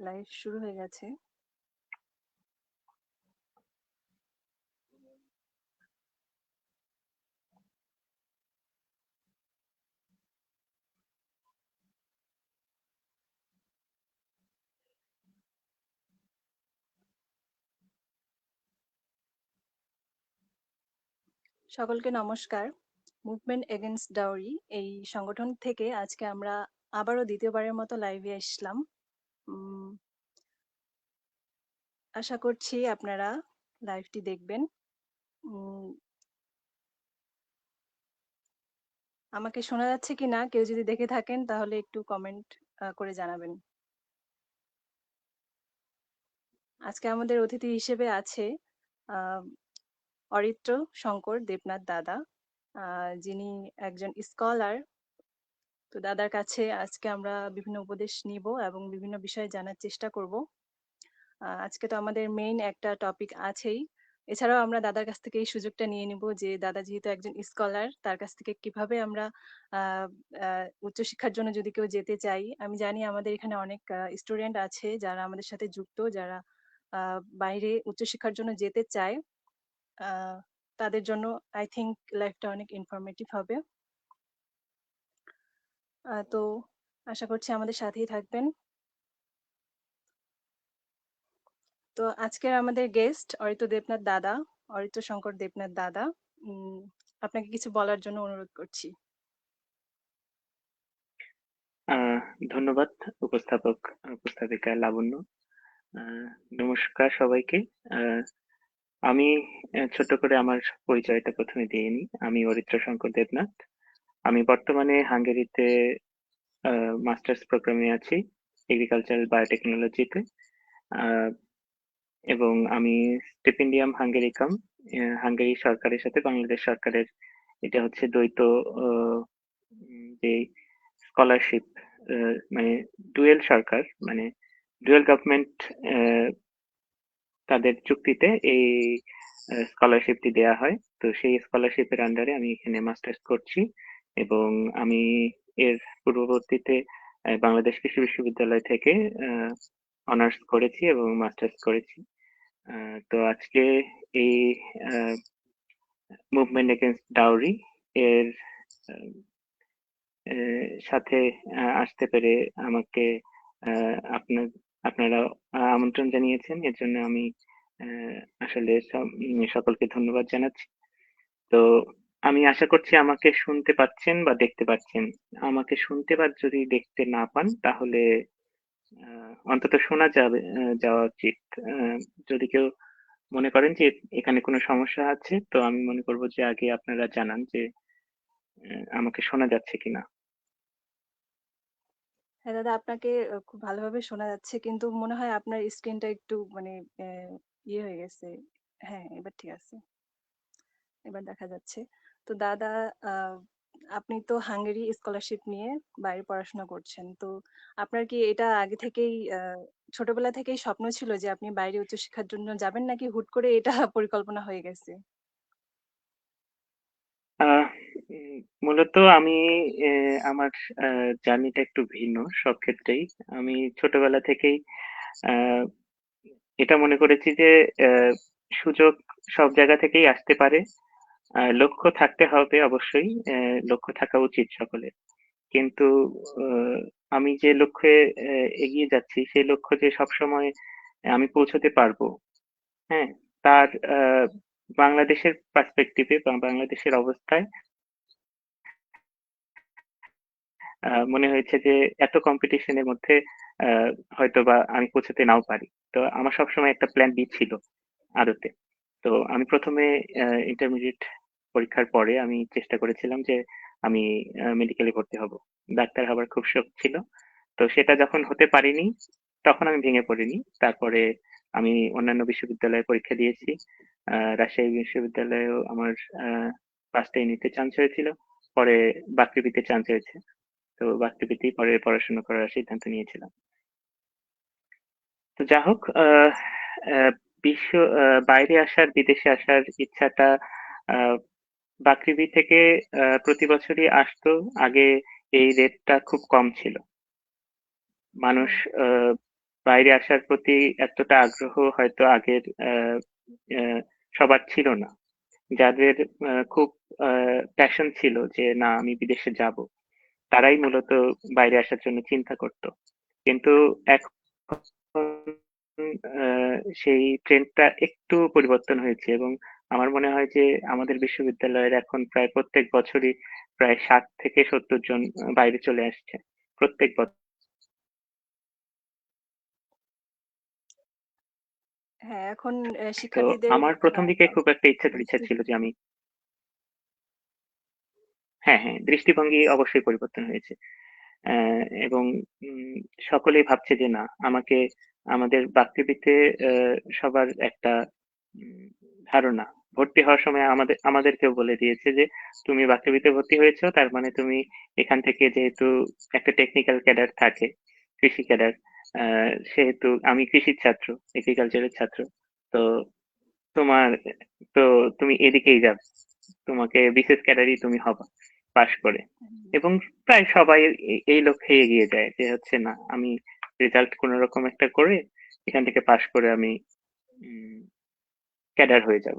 Live শুরু হয়ে গেছে। সকলকে নমস্কার। মুভমেন্ট এগেইনস্ট ডাউরি এই সংগঠন থেকে আজকে আমরা আবারও দ্বিতীয়বারের মতো লাইভে আসলাম। আশা করছি আপনারা লাইভটি দেখবেন। আমাকে শোনা যাচ্ছে কিনা কেউ যদি দেখে থাকেন তাহলে একটু কমেন্ট করে জানাবেন। আজকে আমাদের অতিথি হিসেবে আছে অরিত্র শঙ্কর দেবনাথ দাদা, যিনি একজন স্কলার। তো দাদার কাছে আজকে আমরা বিভিন্ন উপদেশ নিব এবং বিভিন্ন বিষয়ে জানার চেষ্টা করব। আজকে তো আমাদের মেইন একটা টপিক আছেই, এছাড়াও আমরা দাদার কাছ থেকে এই সুযোগটা নিয়ে নিব যে দাদা যেহেতু একজন স্কলার, তার কাছ থেকে কিভাবে আমরা উচ্চশিক্ষার জন্য যদি কেউ যেতে চাই, আমি জানি আমাদের এখানে অনেক স্টুডেন্ট আছে যারা আমাদের সাথে যুক্ত, যারা বাইরে উচ্চশিক্ষার জন্য যেতে চায়। তাদের জন্য আই থিংক লাইফটা অনেক ইনফরমেটিভ হবে। তো আশা করছি আমাদের সাথেই থাকবেন। তো আজকের আমাদের গেস্ট অরিত্র দেবনাথ দাদা, অরিত্র শঙ্কর দেবনাথ দাদা। আপনাকে কিছু বলার জন্য অনুরোধ করছি। ধন্যবাদ উপস্থাপিকা লাবণ্য। নমস্কার সবাইকে। আমি ছোট্ট করে আমার পরিচয়টা প্রথমে দিয়ে নিই। আমি অরিত্র শঙ্কর দেবনাথ। আমি বর্তমানে হাঙ্গেরিতে মাস্টার্স প্রোগ্রামে আছি এগ্রিকালচারাল বায়োটেকনোলজিতে, এবং আমি স্টিপেন্ডিয়াম হাঙ্গেরিকাম, হাঙ্গেরি সরকারের সাথে বাংলাদেশ সরকারের এটা হচ্ছে দ্বৈত যে স্কলারশিপ, মানে ডুয়েল সরকার, মানে ডুয়েল গভর্নমেন্ট, তাদের চুক্তিতে এই স্কলারশিপটি দেয়া হয়। তো সেই স্কলারশিপের আন্ডারে আমি এখানে মাস্টার্স করছি, এবং আমি এর পূর্ববর্তীতে বাংলাদেশ কৃষি বিশ্ববিদ্যালয় থেকে অনার্স করেছি এবং মাস্টার্স করেছি। তো আজকে এই মুভমেন্ট এগেইনস্ট ডাউরি এর সাথে আসতে পেরে আমাকে আপনারা আমন্ত্রণ জানিয়েছেন, এর জন্য আমি আসলে সকলকে ধন্যবাদ জানাচ্ছি। তো আমি আশা করছি আমাকে শুনতে পাচ্ছেন বা দেখতে পাচ্ছেন। আমাকে শুনতে বা যদি দেখতে না পান তাহলে অন্তত শোনা যাওয়া উচিত। যদি কেউ মনে করেন যে এখানে কোনো সমস্যা আছে, তো আমি মনে করবো যে আগে আপনারা জানান যে আমাকে শোনা যাচ্ছে কিনা। হ্যাঁ দাদা, আপনাকে খুব ভালোভাবে শোনা যাচ্ছে, কিন্তু মনে হয় আপনার স্ক্রিনটা একটু মানে ইয়ে হয়ে গেছে। হ্যাঁ, এবার ঠিক আছে, এবার দেখা যাচ্ছে। তো দাদা, আপনি তো হাঙ্গেরি স্কলারশিপ নিয়ে বাইরে পড়াশোনা করছেন। তো আপনার কি এটা আগে থেকেই ছোটবেলা থেকেই স্বপ্ন ছিল যে আপনি বাইরে উচ্চশিক্ষার জন্য যাবেন, নাকি হুট করে এটা পরিকল্পনা হয়ে গেছে? আহ মূলত আমি আমার জার্নিটা একটু ভিন্ন সব ক্ষেত্রেই। আমি ছোটবেলা থেকেই আহ, এটা মনে করেছি যে আহ, সুযোগ সব জায়গা থেকেই আসতে পারে। লক্ষ্য থাকতে হবে অবশ্যই, লক্ষ্য থাকা উচিত সকলের। কিন্তু আহ, আমি যে লক্ষ্যে এগিয়ে যাচ্ছি সেই লক্ষ্য যে সবসময় আমি পৌঁছতে পারবো, হ্যাঁ, তার বাংলাদেশের পার্সপেক্টিভে বা বাংলাদেশের অবস্থায় মনে হয়েছে যে এত কম্পিটিশনের মধ্যে আহ, হয়তো বা আমি পৌঁছাতে নাও পারি। তো আমার সবসময় একটা প্ল্যান বি ছিল আদতে। তো আমি প্রথমে ইন্টারমিডিয়েট পরীক্ষার পরে আমি চেষ্টা করেছিলাম যে আমি মেডিকেলে ভর্তি হব, ডাক্তার হবার খুব শখ ছিল। তো সেটা যখন হতে পারিনি তখন আমি ভেঙে পড়িনি। তারপরে আমি অন্যান্য বিশ্ববিদ্যালয়ে পরীক্ষা দিয়েছি। রাজশাহী বিশ্ববিদ্যালয়েও আমার ফার্স্ট ইউনিটে চান্স হয়েছিল, পরে বাকৃবিতে চান্স হয়েছে। তো বাকৃবিতেই পরে পড়াশোনা করার সিদ্ধান্ত নিয়েছিলাম। তো যা হোক, বিশ্ব বাইরে আসার, বিদেশে আসার ইচ্ছাটা আহ, বাকৃবি থেকে প্রতি বছরই আসতো। আগে এই রেটটা খুব কম ছিল। মানুষ হুম। আহ, বাইরে আসার প্রতি এতটা আগ্রহ হয়তো আগের সবার ছিল না। যাদের খুব প্যাশন ছিল যে না আমি বিদেশে যাব, তারাই মূলত বাইরে আসার জন্য চিন্তা করত। কিন্তু এখন সেই ট্রেন্ডটা একটু পরিবর্তন হয়েছে এবং আমার মনে হয় যে আমাদের বিশ্ববিদ্যালয়ের এখন প্রায় প্রত্যেক বছরই প্রায় ৬০ থেকে ৭০ জন বাইরে চলে আসছে প্রত্যেক বছর। হ্যাঁ, এখন তো শিক্ষার্থীদের আমার প্রথম দিকে খুব একটা ইচ্ছা দৃষ্টি ছিল যে আমি হ্যাঁ, হ্যাঁ, দৃষ্টিভঙ্গি অবশ্যই পরিবর্তন হয়েছে। এবং সকলেই ভাবছে যে না আমাকে আমাদের বাকৃবিতে সবার একটা উম ধারণা। ভর্তি হওয়ার সময় আমাদেরকেও বলে দিয়েছে যে তুমি বাকৃবিতে ভর্তি হয়েছো তার মানে তুমি এখান থেকে যেহেতু একটা টেকনিক্যাল ক্যাডার থাকে, কৃষি ক্যাডার, সেহেতু আমি কৃষির ছাত্র, এগ্রিকালচারের ছাত্র। তো তোমার তো তুমি এদিকেই যাবে। তোমাকে বিসিএস ক্যাডারই তুমি হবা পাশ করে। এবং প্রায় সবাই এই লক্ষ্যে এগিয়ে যায় যে হচ্ছে না আমি রেজাল্ট কোন রকম একটা করে এখান থেকে পাশ করে আমি ক্যাডার হয়ে যাব।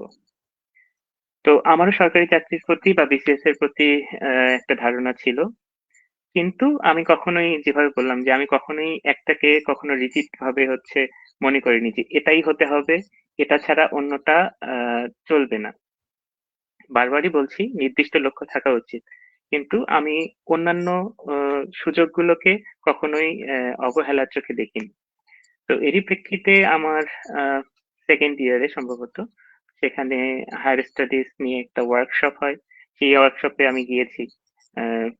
তো আমারও সরকারি চাকরির প্রতি বা বিসিএস এর প্রতি একটা ধারণা ছিল। কিন্তু আমি কখনোই যেভাবে বললাম যে আমি কখনোই একটাকে কখনো রিজিড ভাবে হচ্ছে মনে করিনি যে এটাই হতে হবে, এটা ছাড়া অন্যটা চলবে না। বারবারই বলছি নির্দিষ্ট লক্ষ্য থাকা উচিত। কিন্তু আমি অন্যান্য সুযোগগুলোকে কখনোই অবহেলার চোখে দেখিনি। তো এরই প্রেক্ষিতে আমার সেকেন্ড ইয়ারে সম্ভবত সেখানে হায়ার স্টাডিজ নিয়ে একটা ওয়ার্কশপ হয়। সেই ওয়ার্কশপে আমি গিয়েছি।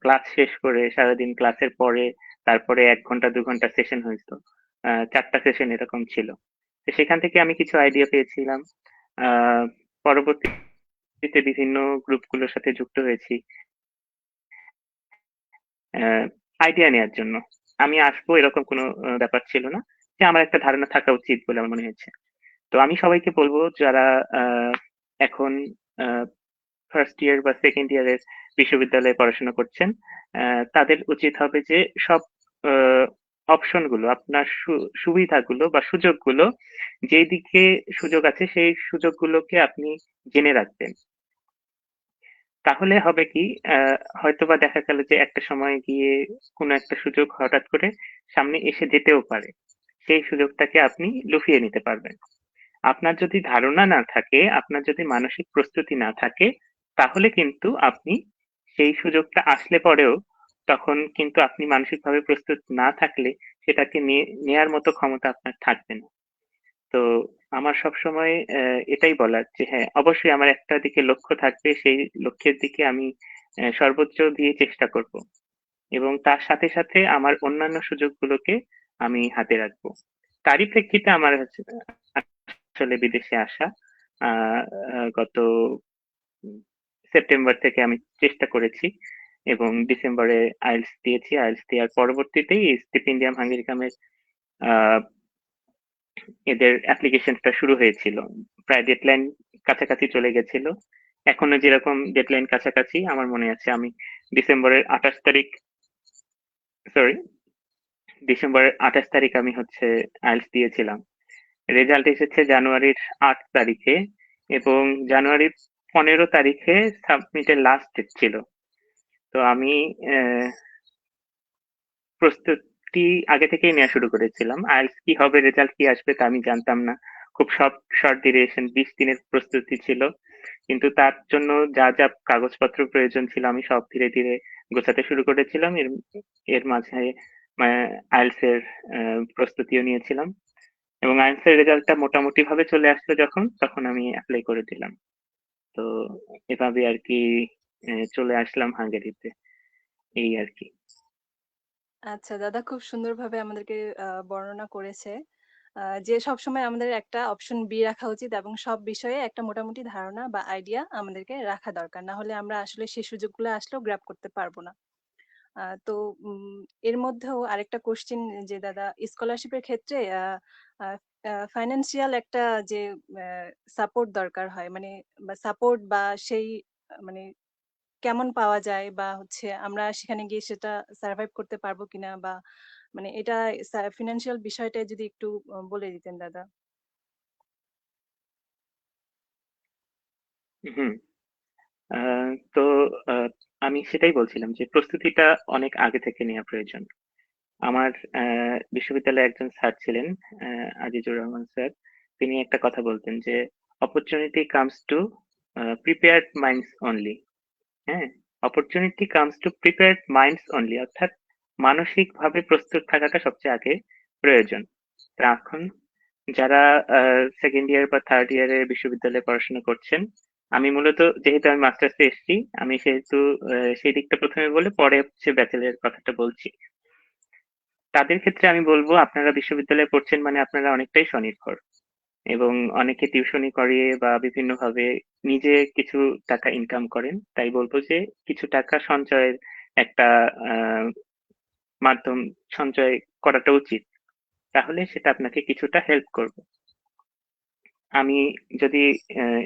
ক্লাস শেষ করে সারাদিন ক্লাসের পরে তারপরে ১ ঘন্টা ২ ঘন্টা সেশন হইতো। ৪ টা সেশন এরকম ছিল। তো সেখান থেকে আমি কিছু আইডিয়া পেয়েছিলাম। আ পরবর্তীতে বিভিন্ন গ্রুপগুলোর সাথে যুক্ত হয়েছি। আইডিয়া নেয়ার জন্য। আমি আসবো এরকম কোনো ব্যাপার ছিল না। যে আমার একটা ধারণা থাকা উচিত বলে আমার মনে হয়েছে। তো আমি সবাইকে বলব যারা আ এখন আ ফার্স্ট ইয়ার বা সেকেন্ড ইয়ারের বিশ্ববিদ্যালয়ে পড়াশোনা করছেন, তাদের উচিত হবে যে সব আ অপশন গুলো আপনার সুবিধাগুলো বা সুযোগগুলো যেই দিকে সুযোগ আছে সেই সুযোগগুলোকে আপনি জেনে রাখবেন। তাহলে হবে কি হয়তোবা দেখা গেল যে একটা সময় গিয়ে কোনো একটা সুযোগ হঠাৎ করে সামনে এসে যেতেও পারে। সেই সুযোগটাকে আপনি লুফিয়ে নিতে পারবেন। আপনার যদি ধারণা না থাকে, আপনার যদি মানসিক প্রস্তুতি না থাকে, তাহলে কিন্তু আপনি সেই সুযোগটা আসলে পরেও তখন কিন্তু আপনি মানসিকভাবে প্রস্তুত না থাকলে সেটাকে নেয়ার মতো ক্ষমতা আপনার থাকবে না। তো আমার সবসময় এটাই বলার যে হ্যাঁ, অবশ্যই আমার একটা দিকে লক্ষ্য থাকবে। সেই লক্ষ্যের দিকে আমি সর্বোচ্চ দিয়ে চেষ্টা করব। এবং তার সাথে, সাথে আমার অন্যান্য সুযোগগুলোকে আমি হাতে রাখবো। তারই প্রেক্ষিতে আমার হচ্ছে আসলে বিদেশে আসা। আ আ গত সেপ্টেম্বর থেকে আমি চেষ্টা করেছি এবং ডিসেম্বরে আইএলটিএস দিয়েছি। আইএলটিএস দেওয়ার পরবর্তীতেই স্টিপেন্ডিয়াম হাঙ্গেরিকামের আ এদের অ্যাপ্লিকেশনটা শুরু হয়েছিল। প্রায় ডেডলাইন কাছাকাছি চলে গেছিল। এখনো যেরকম ডেডলাইন কাছাকাছি আমার মনে আছে আমি ডিসেম্বরের ২৮ তারিখ সরি ডিসেম্বরের ২৮ তারিখ আমি হচ্ছে আইএলটিএস দিয়েছিলাম। রেজাল্ট এসেছে জানুয়ারির ৮ তারিখে এবং জানুয়ারির ১৫ তারিখে সাবমিটের লাস্ট ডেট ছিল। তো আমি প্রস্তুতি আগে থেকেই নেওয়া শুরু করেছিলাম। আইএলটিএস কি হবে, রেজাল্ট কি আসবে তা আমি জানতাম না। খুব শর্ট ডিউরেশন ২০ দিনের প্রস্তুতি ছিল। কিন্তু তার জন্য যা কাগজপত্র প্রয়োজন ছিল আমি সব ধীরে, ধীরে গোছাতে শুরু করেছিলাম। এর এর মাঝে আইএলটিএস এর প্রস্তুতিও নিয়েছিলাম। এবং আইএলটিএস এর রেজাল্টটা মোটামুটি ভাবে চলে আসলো যখন, তখন আমি এপ্লাই করে দিলাম। তো এভাবে আরকি চলে আসলাম হাঙ্গেরিতে। এই আরকি। আচ্ছা, দাদা খুব সুন্দরভাবে আমাদেরকে বর্ণনা করেছে। যে সবসময় আমাদের একটা অপশন বি রাখা উচিত এবং সব বিষয়ে একটা মোটামুটি ধারণা বা আইডিয়া আমাদেরকে রাখা দরকার। না হলে আমরা আসলে সেই সুযোগগুলো আসলেও গ্র্যাব করতে পারবো না। তো এর মধ্যেও আরেকটা কোয়েশ্চেন যে দাদা স্কলারশিপের ক্ষেত্রে আ আ আ ফাইন্যান্সিয়াল একটা যে সাপোর্ট দরকার হয় মানে বা সাপোর্ট বা সেই মানে কেমন পাওয়া যায় বা হচ্ছে আমরা সেখানে গিয়ে সেটা সারভাইভ করতে পারবো কিনা বা মানে এটা ফিনান্সিয়াল বিষয়টা যদি একটু বলে দিতেন দাদা। হুম। তো আহ, আমি সেটাই বলছিলাম যে প্রস্তুতিটা অনেক আগে থেকে নেওয়া প্রয়োজন। আমার বিশ্ববিদ্যালয়ে একজন স্যার ছিলেন, আজিজুর রহমান স্যার। তিনি একটা কথা বলতেন যে opportunity comes to prepared minds only. হ্যাঁ, opportunity comes to prepared minds only, অর্থাৎ মানসিকভাবে প্রস্তুত থাকাটা সবচেয়ে আগে প্রয়োজন। তো এখন যারা সেকেন্ড ইয়ার বা থার্ড ইয়ারে বিশ্ববিদ্যালয়ে পড়াশোনা করছেন, আমি মূলত যেহেতু আমি মাস্টার্সে এসেছি, আমি সেহেতু সেই দিকটা প্রথমে বলে পরে হচ্ছে ব্যাচেলরের কথাটা বলছি। তাদের ক্ষেত্রে আমি বলবো আপনারা বিশ্ববিদ্যালয়ে পড়ছেন মানে আপনারা অনেকটাই স্বনির্ভর, এবং অনেকে টিউশনি করিয়ে বা বিভিন্ন ভাবে নিজে কিছু টাকা ইনকাম করেন। তাই বলবো যে কিছু টাকা সঞ্চয়ের একটা আহ মাধ্যম সঞ্চয় করাটা উচিত, তাহলে সেটা আপনাকে কিছুটা হেল্প করবে। আমি যদি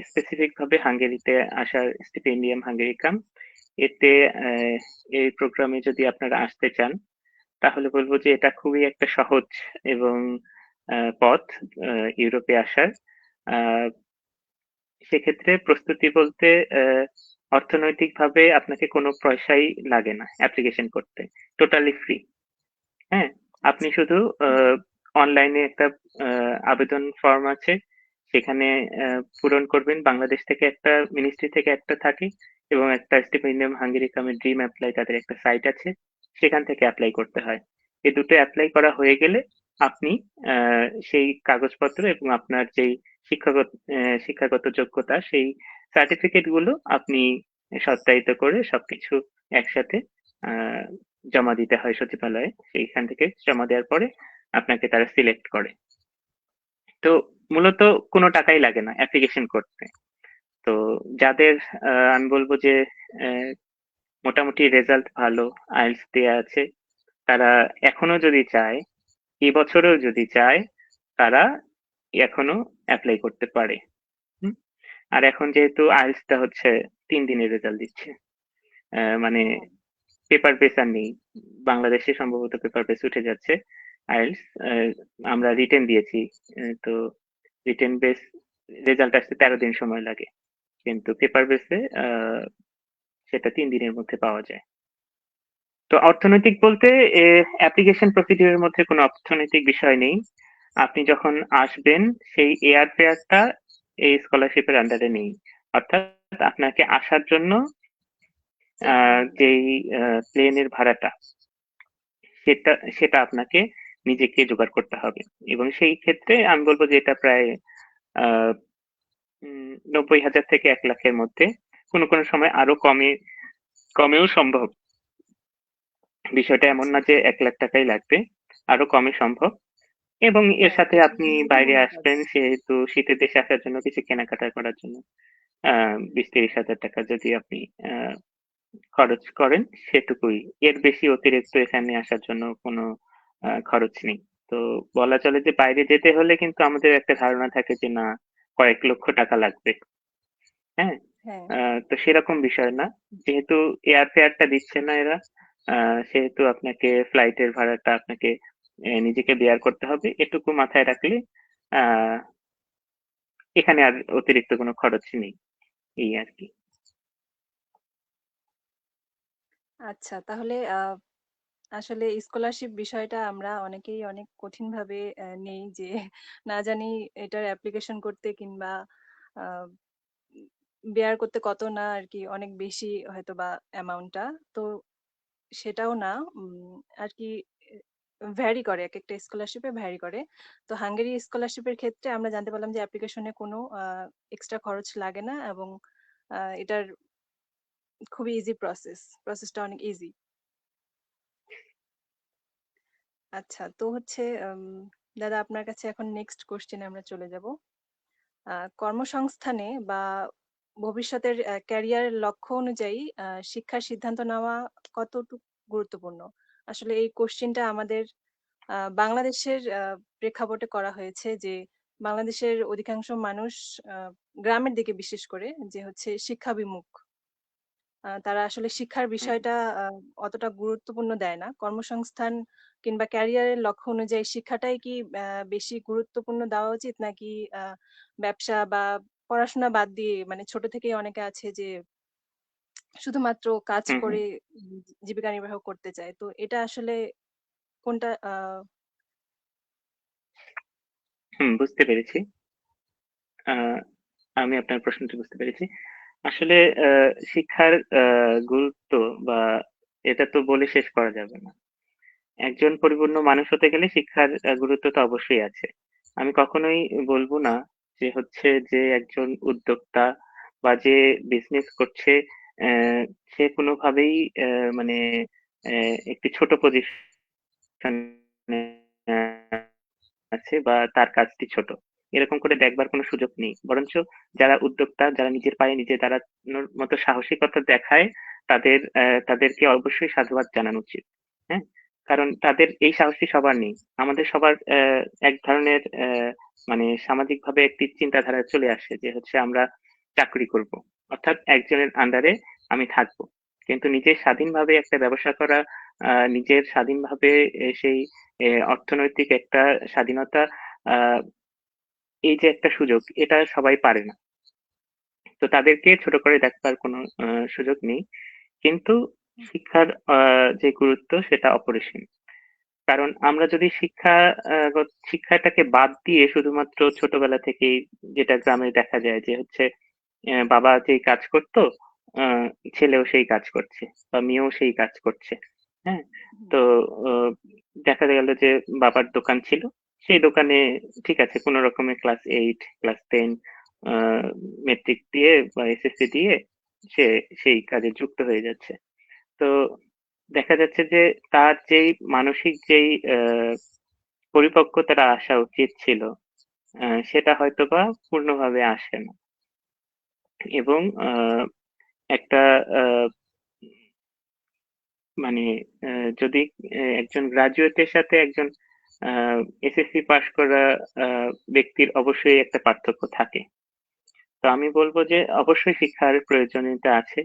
স্পেসিফিক ভাবে হাঙ্গেরিতে আসার স্টিপেন্ডিয়াম হাঙ্গেরিকাম এতে এই প্রোগ্রামে যদি আপনারা আসতে চান, তাহলে বলবো যে এটা খুবই একটা সহজ এবং পথ ইউরোপে আসার। আহ, সেক্ষেত্রে প্রস্তুতি বলতে অর্থনৈতিকভাবে আপনাকে কোনো পয়সাই লাগে না অ্যাপ্লিকেশন করতে, টোটালি ফ্রি। হ্যাঁ, আপনি শুধু হুম। অনলাইনে একটা আবেদন ফর্ম আছে, সেখানে পূরণ করবেন। বাংলাদেশ থেকে একটা, মিনিস্ট্রি থেকে একটা থাকে, এবং একটা স্টিপেন্ডিয়াম হাঙ্গেরিকামের ড্রিম অ্যাপ্লাই তাদের একটা সাইট আছে, সেখান থেকে অ্যাপ্লাই করতে হয়। এই দুটো অ্যাপ্লাই করা হয়ে গেলে আপনি সেই কাগজপত্র এবং আপনার যেই শিক্ষাগত শিক্ষাগত যোগ্যতা, সেই সার্টিফিকেট গুলো আপনি সত্যায়িত করে সবকিছু একসাথে আহ জমা দিতে হয় সচিবালয়ে। সেইখান থেকে জমা দেওয়ার পরে আপনাকে তারা সিলেক্ট করে। তো মূলত কোনো টাকাই লাগে না অ্যাপ্লিকেশন করতে। তো যাদের আমি বলবো যে আহ, মোটামুটি রেজাল্ট ভালো, আইএলটিএস দেয়া আছে, তারা এখনো যদি চায়, এবছরেও যদি চায়, তারা এখনো অ্যাপ্লাই করতে পারে। হুম? আর এখন যেহেতু আইএলটিএসটা হচ্ছে 3 দিনের রেজাল্ট দিচ্ছে, মানে ও পেপার বেস আর নেই। বাংলাদেশে সম্ভবত পেপার বেস উঠে যাচ্ছে আইএলটিএস। আমরা রিটেন দিয়েছি, তো রিটেন বেস রেজাল্ট আসতে 13 দিন সময় লাগে, কিন্তু পেপার বেসে সেটা 3 দিনের মধ্যে পাওয়া যায়। তো অর্থনৈতিক বলতে অ্যাপ্লিকেশন প্রসিডিউরের মধ্যে কোনো অর্থনৈতিক বিষয় নেই। আপনি যখন আসবেন, সেই এয়ার ফেয়ারটা এই স্কলারশিপের আন্ডারে নেই। অর্থাৎ আপনাকে আসার জন্য যেই প্লেনের ভাড়াটা, সেটা সেটা আপনাকে নিজেকে জোগাড় করতে হবে। এবং সেই ক্ষেত্রে আমি বলবো যে এটা প্রায় আহ 90,000 থেকে 1 লাখের মধ্যে, কোনো কোনো সময় আরো কমেও সম্ভব। বিষয়টা এমন আচ্ছা। না যে 1 লাখ টাকাই লাগবে, আরো কমে সম্ভব। এবং এর হ্যাঁ, সাথে এটা আপনি যেহেতু বাইরে বোনাস। আসবেন, সেহেতু শীতের দেশে আসার জন্য কিছু কেনাকাটা করার জন্য 20-30 হাজার যদি আপনি আহ খরচ করেন, সেটুকুই। এর বেশি অতিরিক্ত এখানে আসার জন্য কোনো খরচ নেই। তো বলা চলে যে বাইরে যেতে হলে কিন্তু আমাদের একটা ধারণা থাকে যে না, কয়েক লক্ষ টাকা লাগবে। হ্যাঁ, হ্যাঁ। তো সেরকম বিষয় না। যেহেতু এয়ার ফেয়ারটা দিচ্ছে না এরা, সেহেতু আপনাকে ফ্লাইটের ভাড়াটা আপনাকে নিজেকে বেয়ার করতে হবে, এটুকু মাথায় রাখলে আহ এখানে আর অতিরিক্ত কোনো খরচ নেই, এই আর কি। আচ্ছা, তাহলে আসলে স্কলারশিপ বিষয়টা আমরা অনেকেই অনেক কঠিন ভাবে নেই যে না জানি এটার অ্যাপ্লিকেশন করতে কিংবা আহ, বেয়ার করতে কত না আর কি অনেক বেশি হয়তো বা অ্যামাউন্টটা। তো সেটাও না, আর কি ভ্যারি করে, এক একটা স্কলারশিপে ভ্যারি করে। তো হাঙ্গেরি স্কলারশিপের ক্ষেত্রে আমরা জানতে পারলাম যে অ্যাপ্লিকেশনে কোনো এক্সট্রা খরচ লাগে না, এবং এটার খুবই ইজি প্রসেসটা অনেক ইজি। আচ্ছা, তো হচ্ছে দাদা আপনার কাছে এখন নেক্সট কোশ্চেনে আমরা চলে যাব। কর্মসংস্থানে বা ভবিষ্যতের ক্যারিয়ার লক্ষ্য অনুযায়ী শিক্ষার সিদ্ধান্ত নেওয়া কতটুকু গুরুত্বপূর্ণ? আসলে এই কোশ্চেনটা আমাদের বাংলাদেশের প্রেক্ষাপটে করা হয়েছে যে বাংলাদেশের অধিকাংশ মানুষ গ্রামের দিকে বিশেষ করে যে হচ্ছে শিক্ষাবিমুখ। তারা আসলে শিক্ষার হুম, বিষয়টা অতটা গুরুত্বপূর্ণ দেয় না। কর্মসংস্থান কিংবা ক্যারিয়ারের লক্ষ্য অনুযায়ী শিক্ষাটাই কি বেশি গুরুত্বপূর্ণ দেওয়া উচিত? নাকি আ ব্যবসা বা পড়াশোনা বাদ দিয়ে মানে ছোট থেকেই অনেকে আছে যে শুধুমাত্র কাজ হুম, হুম, করে জীবিকা নির্বাহ করতে চায়। তো এটা আসলে কোনটা হুম, বুঝতে পেরেছি। আ আমি আপনার প্রশ্নটি বুঝতে পেরেছি। আসলে শিক্ষার গুরুত্ব বা এটা তো বলে শেষ করা যাবে না। একজন পরিপূর্ণ মানুষ হতে গেলে শিক্ষার গুরুত্ব তো অবশ্যই আছে। আমি কখনোই বলব না যে হচ্ছে যে একজন উদ্যোক্তা বা যে বিজনেস করছে অ্যা সে কোনোভাবেই মানে একটি ছোট পজিশনে আছে বা তার কাজটি ছোট। এরকম করে দেখবার কোনো সুযোগ নেই। বরঞ্চ যারা উদ্যোক্তা, যারা নিজের পায়ে নিজে দাঁড়ানোর মতো সাহসিকতা দেখায়, তাদেরকে অবশ্যই সাধুবাদ জানানো উচিত। হ্যাঁ? কারণ তাদের এই সাহসটি সবার নেই। আমাদের সবার এক ধরনের মানে সামাজিকভাবে একটি চিন্তাধারা চলে আসে যে হচ্ছে আমরা চাকরি করব। অর্থাৎ একজনের আন্ডারে আমি থাকবো। কিন্তু নিজের স্বাধীনভাবে একটা ব্যবসা করা, নিজের স্বাধীনভাবে সেই অর্থনৈতিক একটা স্বাধীনতা, আ এই যে একটা সুযোগ, এটা সবাই পারে না। তো তাদেরকে ছোট করে দেখবার কোনো সুযোগ নেই। কিন্তু শিক্ষার যে গুরুত্ব সেটা অপরিসীম। কারণ আমরা যদি শিক্ষাটাকে বাদ দিয়ে শুধুমাত্র ছোটবেলা থেকেই, যেটা গ্রামে দেখা যায় যে হচ্ছে বাবা যেই কাজ করতো, আ ছেলেও সেই কাজ করছে বা মেয়েও সেই কাজ করছে। হ্যাঁ? হুম, তো অ দেখা গেল যে বাবার দোকান ছিল। সেই দোকানে ঠিক আছে কোন রকমে ক্লাস 8, ক্লাস 10 আ মেট্রিক দিয়ে বা এসএসসি দিয়ে সে সেই কাজে যুক্ত হয়ে যাচ্ছে। তো দেখা যাচ্ছে যে তার যেই মানসিক যেই পরিপক্কতাটা আসা উচিত ছিল, সেটা হয়তোবা পূর্ণভাবে আসে না। এবং একটা আ মানে যদি একজন গ্র্যাজুয়েটের সাথে একজন আ এসএসসি পাস করা আ ব্যক্তির অবশ্যই একটা পার্থক্য থাকে। তো আমি বলব যে অবশ্যই শিক্ষার প্রয়োজনীয়তা আছে।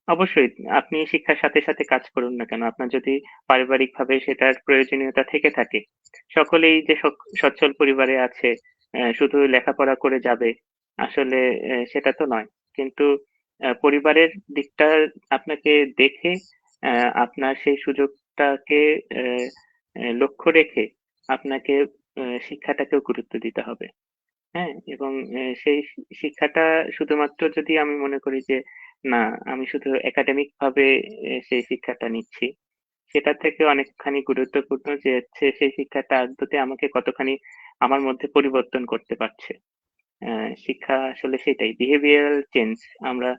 অবশ্যই আপনি শিক্ষার সাথে, সাথে কাজ করুন না কেন? আপনার যদি পারিবারিকভাবে সেটার প্রয়োজনীয়তা থেকে থাকে, সকলেই যে সচ্ছল পরিবারে আছে, শুধু লেখাপড়া করে যাবে, আসলে সেটা তো নয়। কিন্তু পরিবারের দিকটা আপনাকে দেখে অ্যা আপনার সেই সুযোগটাকে অ্যা অ্যা লক্ষ্য রেখে আপনাকে শিক্ষাটাকেও গুরুত্ব দিতে হবে। হ্যাঁ? এবং সেই শিক্ষাটা শুধুমাত্র যদি আমি মনে করি যে, না আমি শুধু একাডেমিক ভাবে সেই শিক্ষাটা নিচ্ছি, সেটার থেকে অনেকখানি গুরুত্বপূর্ণ যে হচ্ছে সেই শিক্ষাটা আদতে আমাকে কতখানি আমার মধ্যে পরিবর্তন করতে পারছে। শিক্ষা আসলে সেটাই behavioral change আমরা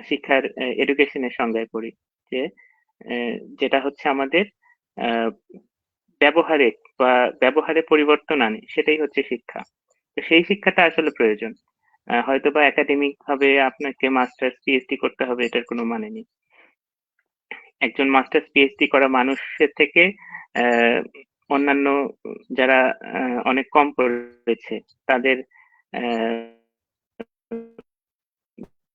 শিক্ষার এডুকেশন এর সংজ্ঞায় পড়ি যে, অ্যা যেটা হচ্ছে আমাদের আ ব্যবহারে ব্যবহারে পরিবর্তন আনে, সেটাই হচ্ছে শিক্ষা। তো সেই শিক্ষাটা আসলে প্রয়োজন। হয়তোবা একাডেমিক ভাবে আপনাকে মাস্টার্স, পিএইচডি করতে হবে এটার কোনো মানে নেই। একজন মাস্টার্স, পিএইচডি করা মানুষের থেকে অ্যা অন্যান্য যারা অনেক কম করেছে তাদের অ্যা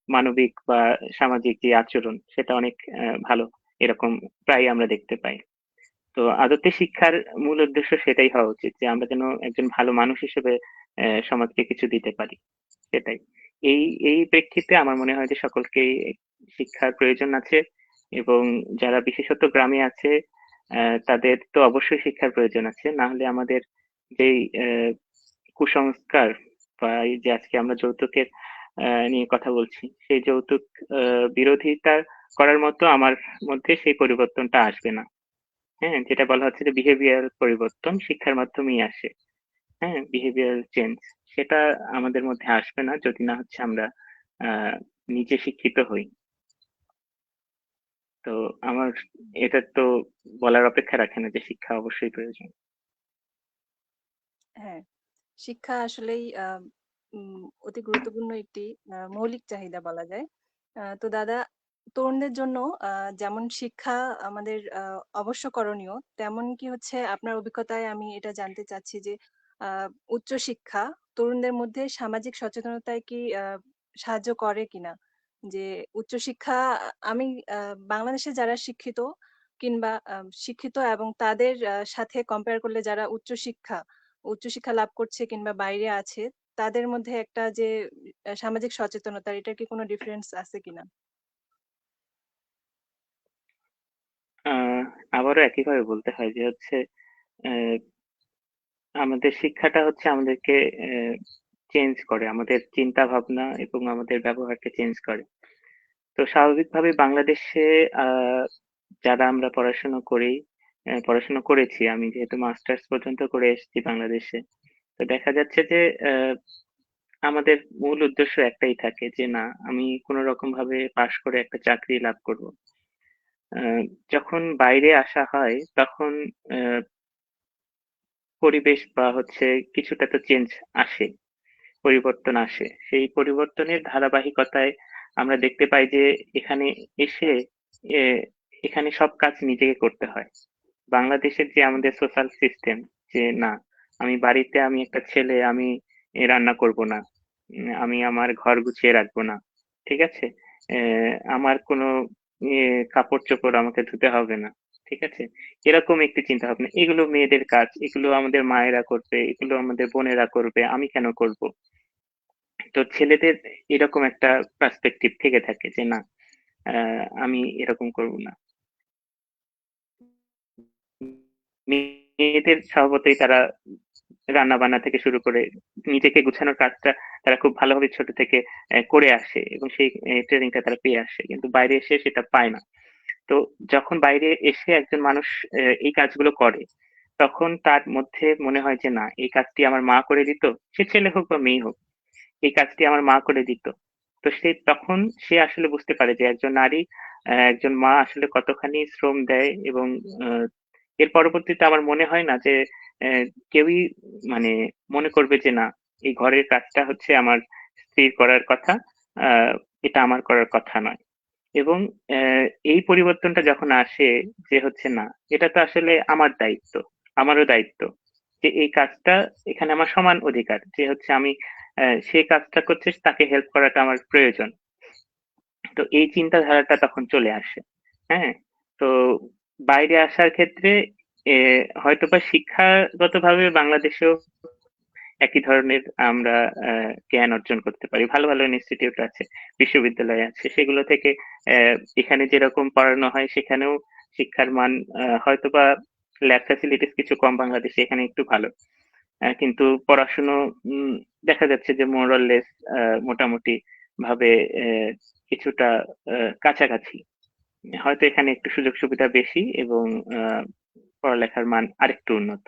মানবিক বা সামাজিক যে আচরণ সেটা অনেক ভালো। এরকম প্রায়ই আমরা দেখতে পাই। তো আদতে শিক্ষার মূল উদ্দেশ্য সেটাই হওয়া উচিত যে আমরা যেন একজন ভালো মানুষ হিসেবে সমাজকে কিছু দিতে পারি। সেটাই। এই এই প্রেক্ষিতে আমার মনে হয় যে সকলকেই শিক্ষার প্রয়োজন আছে এবং যারা বিশেষত গ্রামে আছে তাদের তো অবশ্যই শিক্ষার প্রয়োজন আছে। না হলে আমাদের যেই কুসংস্কার বা এই যে আজকে আমরা যৌতুকের নিয়ে কথা বলছি, সেই যৌতুক আ বিরোধিতা করার মতো আমার মধ্যে সেই পরিবর্তনটা আসবে না। হ্যাঁ? যেটা বলা হচ্ছে যে বিহেভিয়ারাল পরিবর্তন শিক্ষার মাধ্যমেই আসে। হ্যাঁ? বিহেভিয়ারাল চেঞ্জ সেটা আমাদের মধ্যে আসবে না যদি না হচ্ছে আমরা আ নিজে শিক্ষিত হই। তো আমার এটা তো বলার অপেক্ষা রাখে না যে শিক্ষা অবশ্যই প্রয়োজন। হ্যাঁ, শিক্ষা আসলেই অতি গুরুত্বপূর্ণ একটি মৌলিক চাহিদা বলা যায়। তো দাদা তরুণদের জন্য যেমন শিক্ষা আমাদের অবশ্য করণীয়, তেমন কি হচ্ছে আপনার অভিজ্ঞতায় আমি এটা জানতে চাচ্ছি যে আ উচ্চশিক্ষা তরুণদের মধ্যে সামাজিক সচেতনতায় কি সাহায্য করে কিনা? যে উচ্চশিক্ষা আমি বাংলাদেশে যারা শিক্ষিত কিংবা শিক্ষিত এবং তাদের সাথে কম্পেয়ার করলে যারা উচ্চশিক্ষা লাভ করছে কিংবা বাইরে আছে, তাদের মধ্যে একটা যে সামাজিক সচেতনতা, এটার কি কোনো ডিফারেন্স আছে কিনা? আহ আবারও একইভাবে বলতে হয় যে হচ্ছে আহ, আমাদের শিক্ষাটা হচ্ছে আমাদেরকে চেঞ্জ করে, আমাদের চিন্তা ভাবনা এবং আমাদের ব্যবহারকে চেঞ্জ করে। তো স্বাভাবিকভাবে বাংলাদেশে আহ যারা আমরা পড়াশোনা করেছি, আমি যেহেতু মাস্টার্স পর্যন্ত করে এসেছি বাংলাদেশে। তো দেখা যাচ্ছে যে আহ, আমাদের মূল উদ্দেশ্য একটাই থাকে যে না, আমি কোনো রকম ভাবে পাশ করে একটা চাকরি লাভ করব। আহ, যখন বাইরে আসা হয় তখন আহ, পরিবেশ বা হচ্ছে কিছুটা তো চেঞ্জ আসে, পরিবর্তন আসে। সেই পরিবর্তনের ধারাবাহিকতায় আমরা দেখতে পাই যে এখানে এসে এ, এখানে সব কাজ নিজেকে করতে হয়। বাংলাদেশের যে আমাদের সোশ্যাল সিস্টেম, যে না, আমি বাড়িতে, আমি একটা ছেলে, আমি রান্না করব না, আমি আমার ঘর গুছিয়ে রাখবো না, ঠিক আছে, আমার কোনো কাপড় চোপড় আমাকে ধুতে হবে না, ঠিক আছে, এরকম একটি চিন্তা ভাবনা। এগুলো মেয়েদের কাজ, এগুলো আমাদের মায়েরা করবে, এগুলো আমাদের বোনেরা করবে, আমি কেন করব? তো ছেলেদের এরকম একটা পার্সপেক্টিভ থেকে থাকে যে না, আমি এরকম করব না। মেয়েদের স্বভাবতই তারা রান্না বান্না থেকে শুরু করে নিজেকে গুছানোর কাজটা তারা খুব ভালোভাবে ছোট থেকে করে আসে, এবং সেই ট্রেনিংটা তারা পেয়ে আসে, কিন্তু বাইরে এসে সেটা পায় না। তো যখন বাইরে এসে একজন মানুষ এই কাজগুলো করে, তখন তার মধ্যে মনে হয় যে না, এই কাজটি আমার মা করে দিত, সে ছেলে হোক বা মেয়ে হোক, এই কাজটি আমার মা করে দিত। তো তখন সে আসলে বুঝতে পারে যে একজন নারী, একজন মা আসলে কতখানি শ্রম দেয়, এবং আহ, এর পরবর্তীতে আমার মনে হয় না যে আহ, কেউই মানে মনে করবে যে না, এই ঘরের কাজটা হচ্ছে আমার স্ত্রীর করার কথা, আহ, এটা আমার করার কথা নয়। এবং এই পরিবর্তনটা যখন আসে যে হচ্ছে না, এটা তো আসলে আমার দায়িত্ব, আমারও দায়িত্ব, যে এই কাজটা এখানে আমার সমান অধিকার, যে হচ্ছে আমি সে কাজটা করছে, তাকে হেল্প করাটা আমার প্রয়োজন। তো এই চিন্তাধারাটা তখন চলে আসে। হ্যাঁ, তো বাইরে আসার ক্ষেত্রে হয়তোবা শিক্ষাগতভাবে বাংলাদেশেও একই ধরনের আমরা জ্ঞান অর্জন করতে পারি। ভালো ভালো ইনস্টিটিউট আছে, বিশ্ববিদ্যালয় আছে, সেগুলো থেকে এখানে যেরকম পড়ানো হয় সেখানেও শিক্ষার মান হয়তোবা ল্যাব ফ্যাসিলিটিস কিছু কম বাংলাদেশে, এখানে একটু ভালো। কিন্তু পড়াশুনো উম, দেখা যাচ্ছে যে মোরাললেস মোটামুটি ভাবে কিছুটা কাছাকাছি। হয়তো এখানে একটু সুযোগ সুবিধা বেশি, এবং আহ, পড়ালেখার মান আরেকটু উন্নত।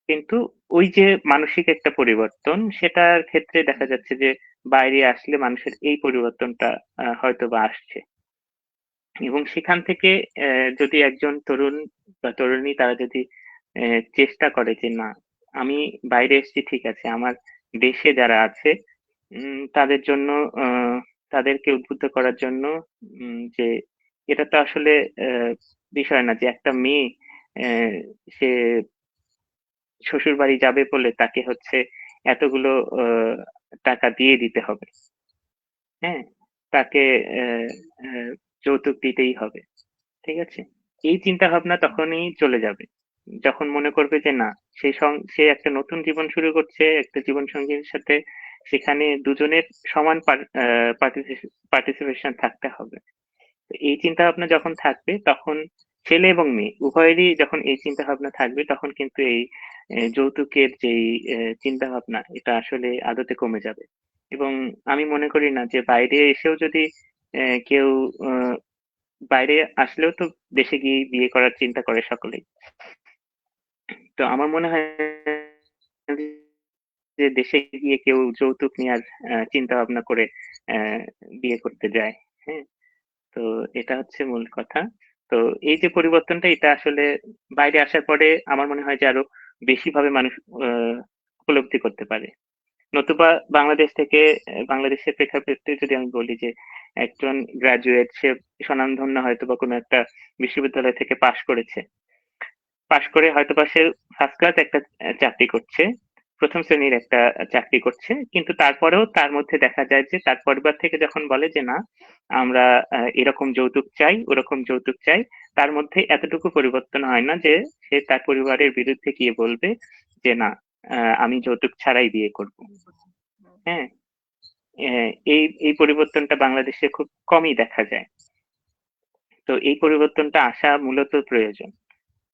কিন্তু ওই যে মানসিক একটা পরিবর্তন, সেটার ক্ষেত্রে দেখা যাচ্ছে যে বাইরে আসলে মানুষের এই পরিবর্তনটা হয়তো বা আসছে। এবং সেখান থেকে যদি একজন তরুণ বা তরুণী তারা যদি চেষ্টা করে যে না, আমি বাইরে এসেছি ঠিক আছে, আমার দেশে যারা আছে তাদের জন্য, আহ, তাদেরকে উদ্বুদ্ধ করার জন্য, যে এটা তো আসলে আহ, বিষয় না যে একটা মেয়ে আহ, সে শ্বশুর বাড়ি যাবে বলে তাকে হচ্ছে এতগুলো আহ, টাকা দিয়ে দিতে হবে। হ্যাঁ, তাকে আহ, আহ, যৌতুক দিতেই হবে, ঠিক আছে। এই চিন্তা ভাবনা তখনই চলে যাবে যখন মনে করবে যে না, সে একটা নতুন জীবন শুরু করছে একটা জীবন সঙ্গীর সাথে, সেখানে দুজনের সমান পার্টিসিপেশন থাকতে হবে। তো এই চিন্তা ভাবনা যখন থাকবে, তখন ছেলে এবং মেয়ে উভয়েরই যখন এই চিন্তা ভাবনা থাকবে, তখন কিন্তু এই যৌতুকের যেই চিন্তা ভাবনা, এটা আসলে আদতে কমে যাবে। এবং আমি মনে করি না যে বাইরে এসেও যদি কেউ আহ, বাইরে আসলেও তো দেশে গিয়ে বিয়ে করার চিন্তা করে সকলেই। তো আমার মনে হয় যে দেশে গিয়ে কেউ যৌতুক নেওয়ার চিন্তা ভাবনা করে আহ, বিয়ে করতে যায়। হ্যাঁ, তো এটা হচ্ছে মূল কথা। তো এই যে পরিবর্তনটা, এটা আসলে বাইরে আসার পরে আমার মনে হয় যে আরো বেশি ভাবে মানুষ আহ, উপলব্ধি করতে পারে। নতুবা বাংলাদেশ থেকে, বাংলাদেশের প্রেক্ষাপটে যদি আমি বলি যে একজন গ্রাজুয়েট, সে স্বনামধন্য হয়তো বা কোনো একটা বিশ্ববিদ্যালয় থেকে পাশ করেছে, পাশ করে হয়তোবা সে ফার্স্ট ক্লাস একটা চাকরি করছে, প্রথম শ্রেণীর একটা চাকরি করছে, কিন্তু তারপরেও তার মধ্যে দেখা যায় যে তার পরিবার থেকে যখন বলে যে না আমরা এরকম যৌতুক চাই ওরকম যৌতুক চাই, তার মধ্যে এতটুকু পরিবর্তন হয় না যে সে তার পরিবারের বিরুদ্ধে গিয়ে বলবে যে না আমি যৌতুক ছাড়াই বিয়ে করব। হুম। হ্যাঁ, এই এই পরিবর্তনটা বাংলাদেশে খুব কমই দেখা যায়। তো এই পরিবর্তনটা আসা মূলত প্রয়োজন।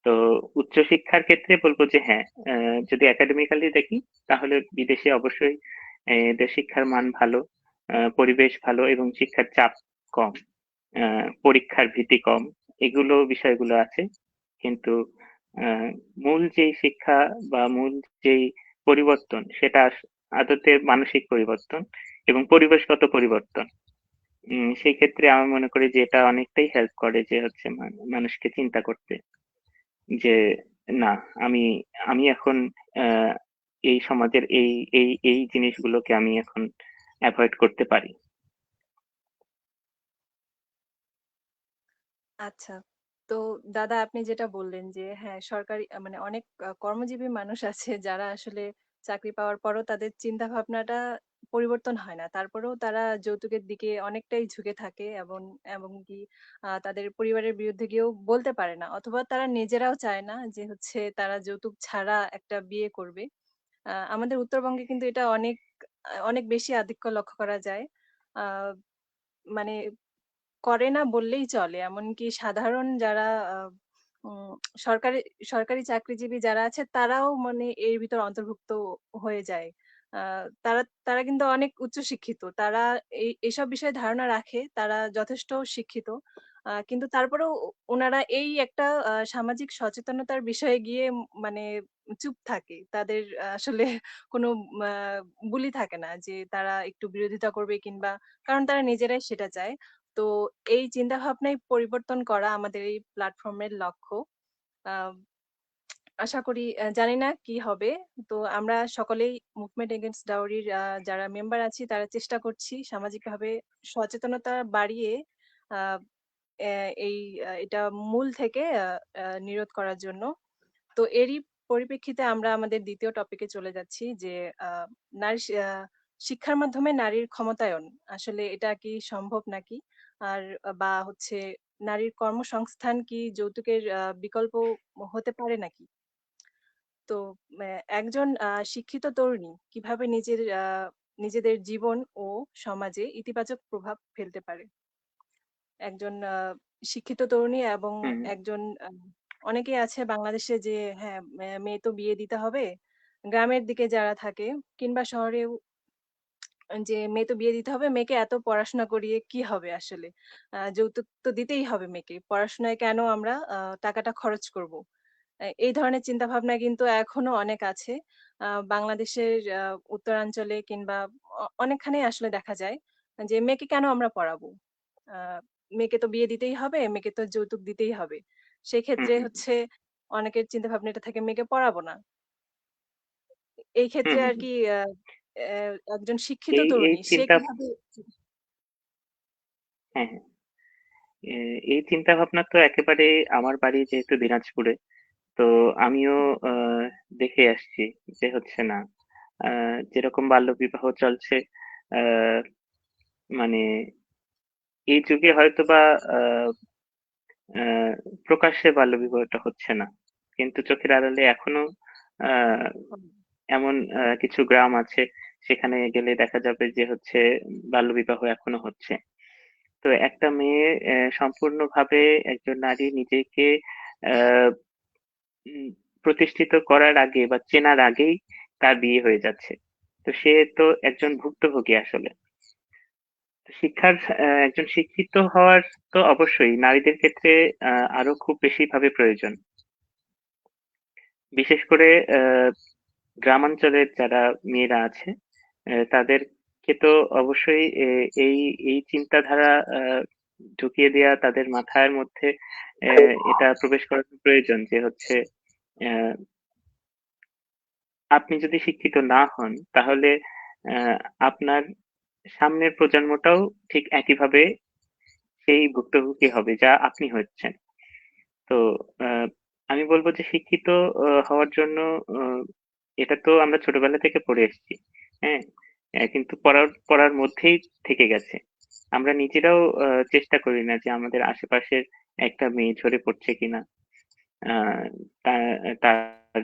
তো উচ্চশিক্ষার ক্ষেত্রে বলবো যে হ্যাঁ, যদি একাডেমিক্যালি দেখি তাহলে বিদেশে অবশ্যই এদের শিক্ষার মান ভালো, পরিবেশ ভালো এবং শিক্ষার চাপ কম, পরীক্ষার ভীতি কম, এগুলো বিষয়গুলো আছে। কিন্তু মূল যেই শিক্ষা বা মূল যেই পরিবর্তন সেটা আদতে মানসিক পরিবর্তন এবং পরিবেশগত পরিবর্তন। সেই ক্ষেত্রে আমি মনে করি যে এটা অনেকটাই হেল্প করে যে হচ্ছে মানুষকে চিন্তা করতে যে না আমি আমি এখন আহ, এই সমাজের এই এই এই জিনিসগুলোকে আমি এখন অ্যাভয়েড করতে পারি। আচ্ছা। তো দাদা আপনি যেটা বললেন যে হ্যাঁ, সরকারি মানে অনেক কর্মজীবী মানুষ আছে যারা আসলে চাকরি পাওয়ার পরও তাদের চিন্তা ভাবনাটা পরিবর্তন হয় না। তারপরেও তারা যৌতুকের দিকে অনেকটাই ঝুঁকে থাকে এবং এমনকি তাদের পরিবারের বিরুদ্ধে গিয়েও বলতে পারে না। অথবা তারা নিজেরাও চায় না যে হচ্ছে তারা যৌতুক ছাড়া একটা বিয়ে করবে। আমাদের উত্তরবঙ্গে কিন্তু এটা অনেক বেশি আধিক্য লক্ষ্য করা যায়। আ মানে করে না বললেই চলে। এমনকি সাধারণ যারা আ উম সরকারি সরকারি চাকরিজীবী যারা আছে তারাও মানে এর ভিতর অন্তর্ভুক্ত হয়ে যায়। আ তারা তারা কিন্তু অনেক উচ্চ শিক্ষিত। তারা এসব বিষয়ে ধারণা রাখে। তারা যথেষ্ট শিক্ষিত। কিন্তু তারপরেও উনারা এই একটা সামাজিক সচেতনতার বিষয়ে গিয়ে মানে চুপ থাকে। তাদের আসলে কোনো আ বুলি থাকে না যে তারা একটু বিরোধিতা করবে কিংবা কারণ তারা নিজেরাই সেটা চায়। তো এই চিন্তাভাবনায় পরিবর্তন করা আমাদের এই প্ল্যাটফর্মের লক্ষ্য। আ আশা করি জানি না কি হবে। তো আমরা সকলেই মুভমেন্ট এগেইনস্ট ডাওরির যারা মেম্বার আছি তারা চেষ্টা করছি সামাজিকভাবে সচেতনতা বাড়িয়ে আ অ্যা এই এটা মূল থেকে আ আ নিরোধ করার জন্য। তো এরই পরিপ্রেক্ষিতে আমরা আমাদের ২য় টপিকে চলে যাচ্ছি যে আ নারী শিক্ষার মাধ্যমে নারীর ক্ষমতায়ন। আসলে এটা কি সম্ভব নাকি? আর বা হচ্ছে নারীর কর্মসংস্থান কি যৌতুকের বিকল্প হতে পারে নাকি? তো একজন শিক্ষিত তরুণী কিভাবে নিজেদের জীবন ও সমাজে ইতিবাচক প্রভাব ফেলতে পারে? একজন শিক্ষিত তরুণী এবং হুম একজন অনেকেই আছে বাংলাদেশে যে হ্যাঁ, মেয়ে তো বিয়ে দিতে হবে। গ্রামের দিকে যারা থাকে কিংবা শহরেও যে মেয়ে তো বিয়ে দিতে হবে। মেয়েকে এত পড়াশোনা করিয়ে কি হবে আসলে? যৌতুক তো দিতেই হবে মেয়েকে। পড়াশোনায় কেন আমরা টাকাটা খরচ করব? এই ধরনের চিন্তাভাবনা কিন্তু এখনো অনেক আছে। বাংলাদেশের উত্তরাঞ্চলে কিংবা অনেকখানেই আসলে দেখা যায় যে মেয়েকে কেন আমরা পড়াবো? আ মেয়েকে তো বিয়ে দিতেই হবে, মেয়েকে তো যৌতুক দিতেই হবে। হুম সেক্ষেত্রে হুম হচ্ছে অনেকের চিন্তাভাবনা এটা থাকে মেয়েকে পড়াবো না। এই হুম ক্ষেত্রে হুম, আর হুম। কি একজন শিক্ষিত এই এই তরুণী সে চিন্তা কিভাবে হ্যাঁ হ্যাঁ, এই চিন্তা ভাবনা তো একেবারে আমার বাড়ি যেহেতু দিনাজপুরে, তো আমিও হুম, আহ, দেখে আসছি যে হচ্ছে না যেরকম বাল্যবিবাহ চলছে, আহ, মানে এই যুগে হয়তোবা আহ, আহ, প্রকাশ্যে বাল্যবিবাহটা হচ্ছে না, কিন্তু চোখের আড়ালে এখনো আহ, হুম, এমন কিছু গ্রাম আছে, সেখানে গেলে দেখা যাবে যে হচ্ছে বাল্যবিবাহ এখনো হচ্ছে। তো একটা মেয়ে সম্পূর্ণভাবে একজন নারী নিজেকে আহ, উম, প্রতিষ্ঠিত করার আগে বা চেনার আগেই তার বিয়ে হয়ে যাচ্ছে। তো সে তো একজন ভুক্তভোগী আসলে। শিক্ষার একজন শিক্ষিত হওয়ার তো অবশ্যই নারীদের ক্ষেত্রে আরো খুব বেশি ভাবে প্রয়োজন। বিশেষ করে গ্রামাঞ্চলের যারা মেয়েরা আছে তাদেরকে তো অবশ্যই এই এই চিন্তাধারা ঢুকিয়ে দেওয়া তাদের মাথার মধ্যে, এটা প্রবেশ করানো প্রয়োজন যে হচ্ছে আহ, আপনি যদি শিক্ষিত না হন তাহলে আহ, আপনার সামনের প্রজন্মটাও ঠিক একইভাবে সেই ভুক্তভোগী হবে যা আপনি হচ্ছেন। তো আহ, আমি বলবো যে শিক্ষিত হওয়ার জন্য এটা তো আমরা ছোটবেলা থেকে পড়ে এসেছি। হ্যাঁ? কিন্তু পড়ার পড়ার মধ্যেই থেকে গেছে। আমরা নিজেরাও চেষ্টা করি না যে আমাদের আশেপাশের একটা মেয়ে ঝরে পড়ছে কিনা। আ তা তার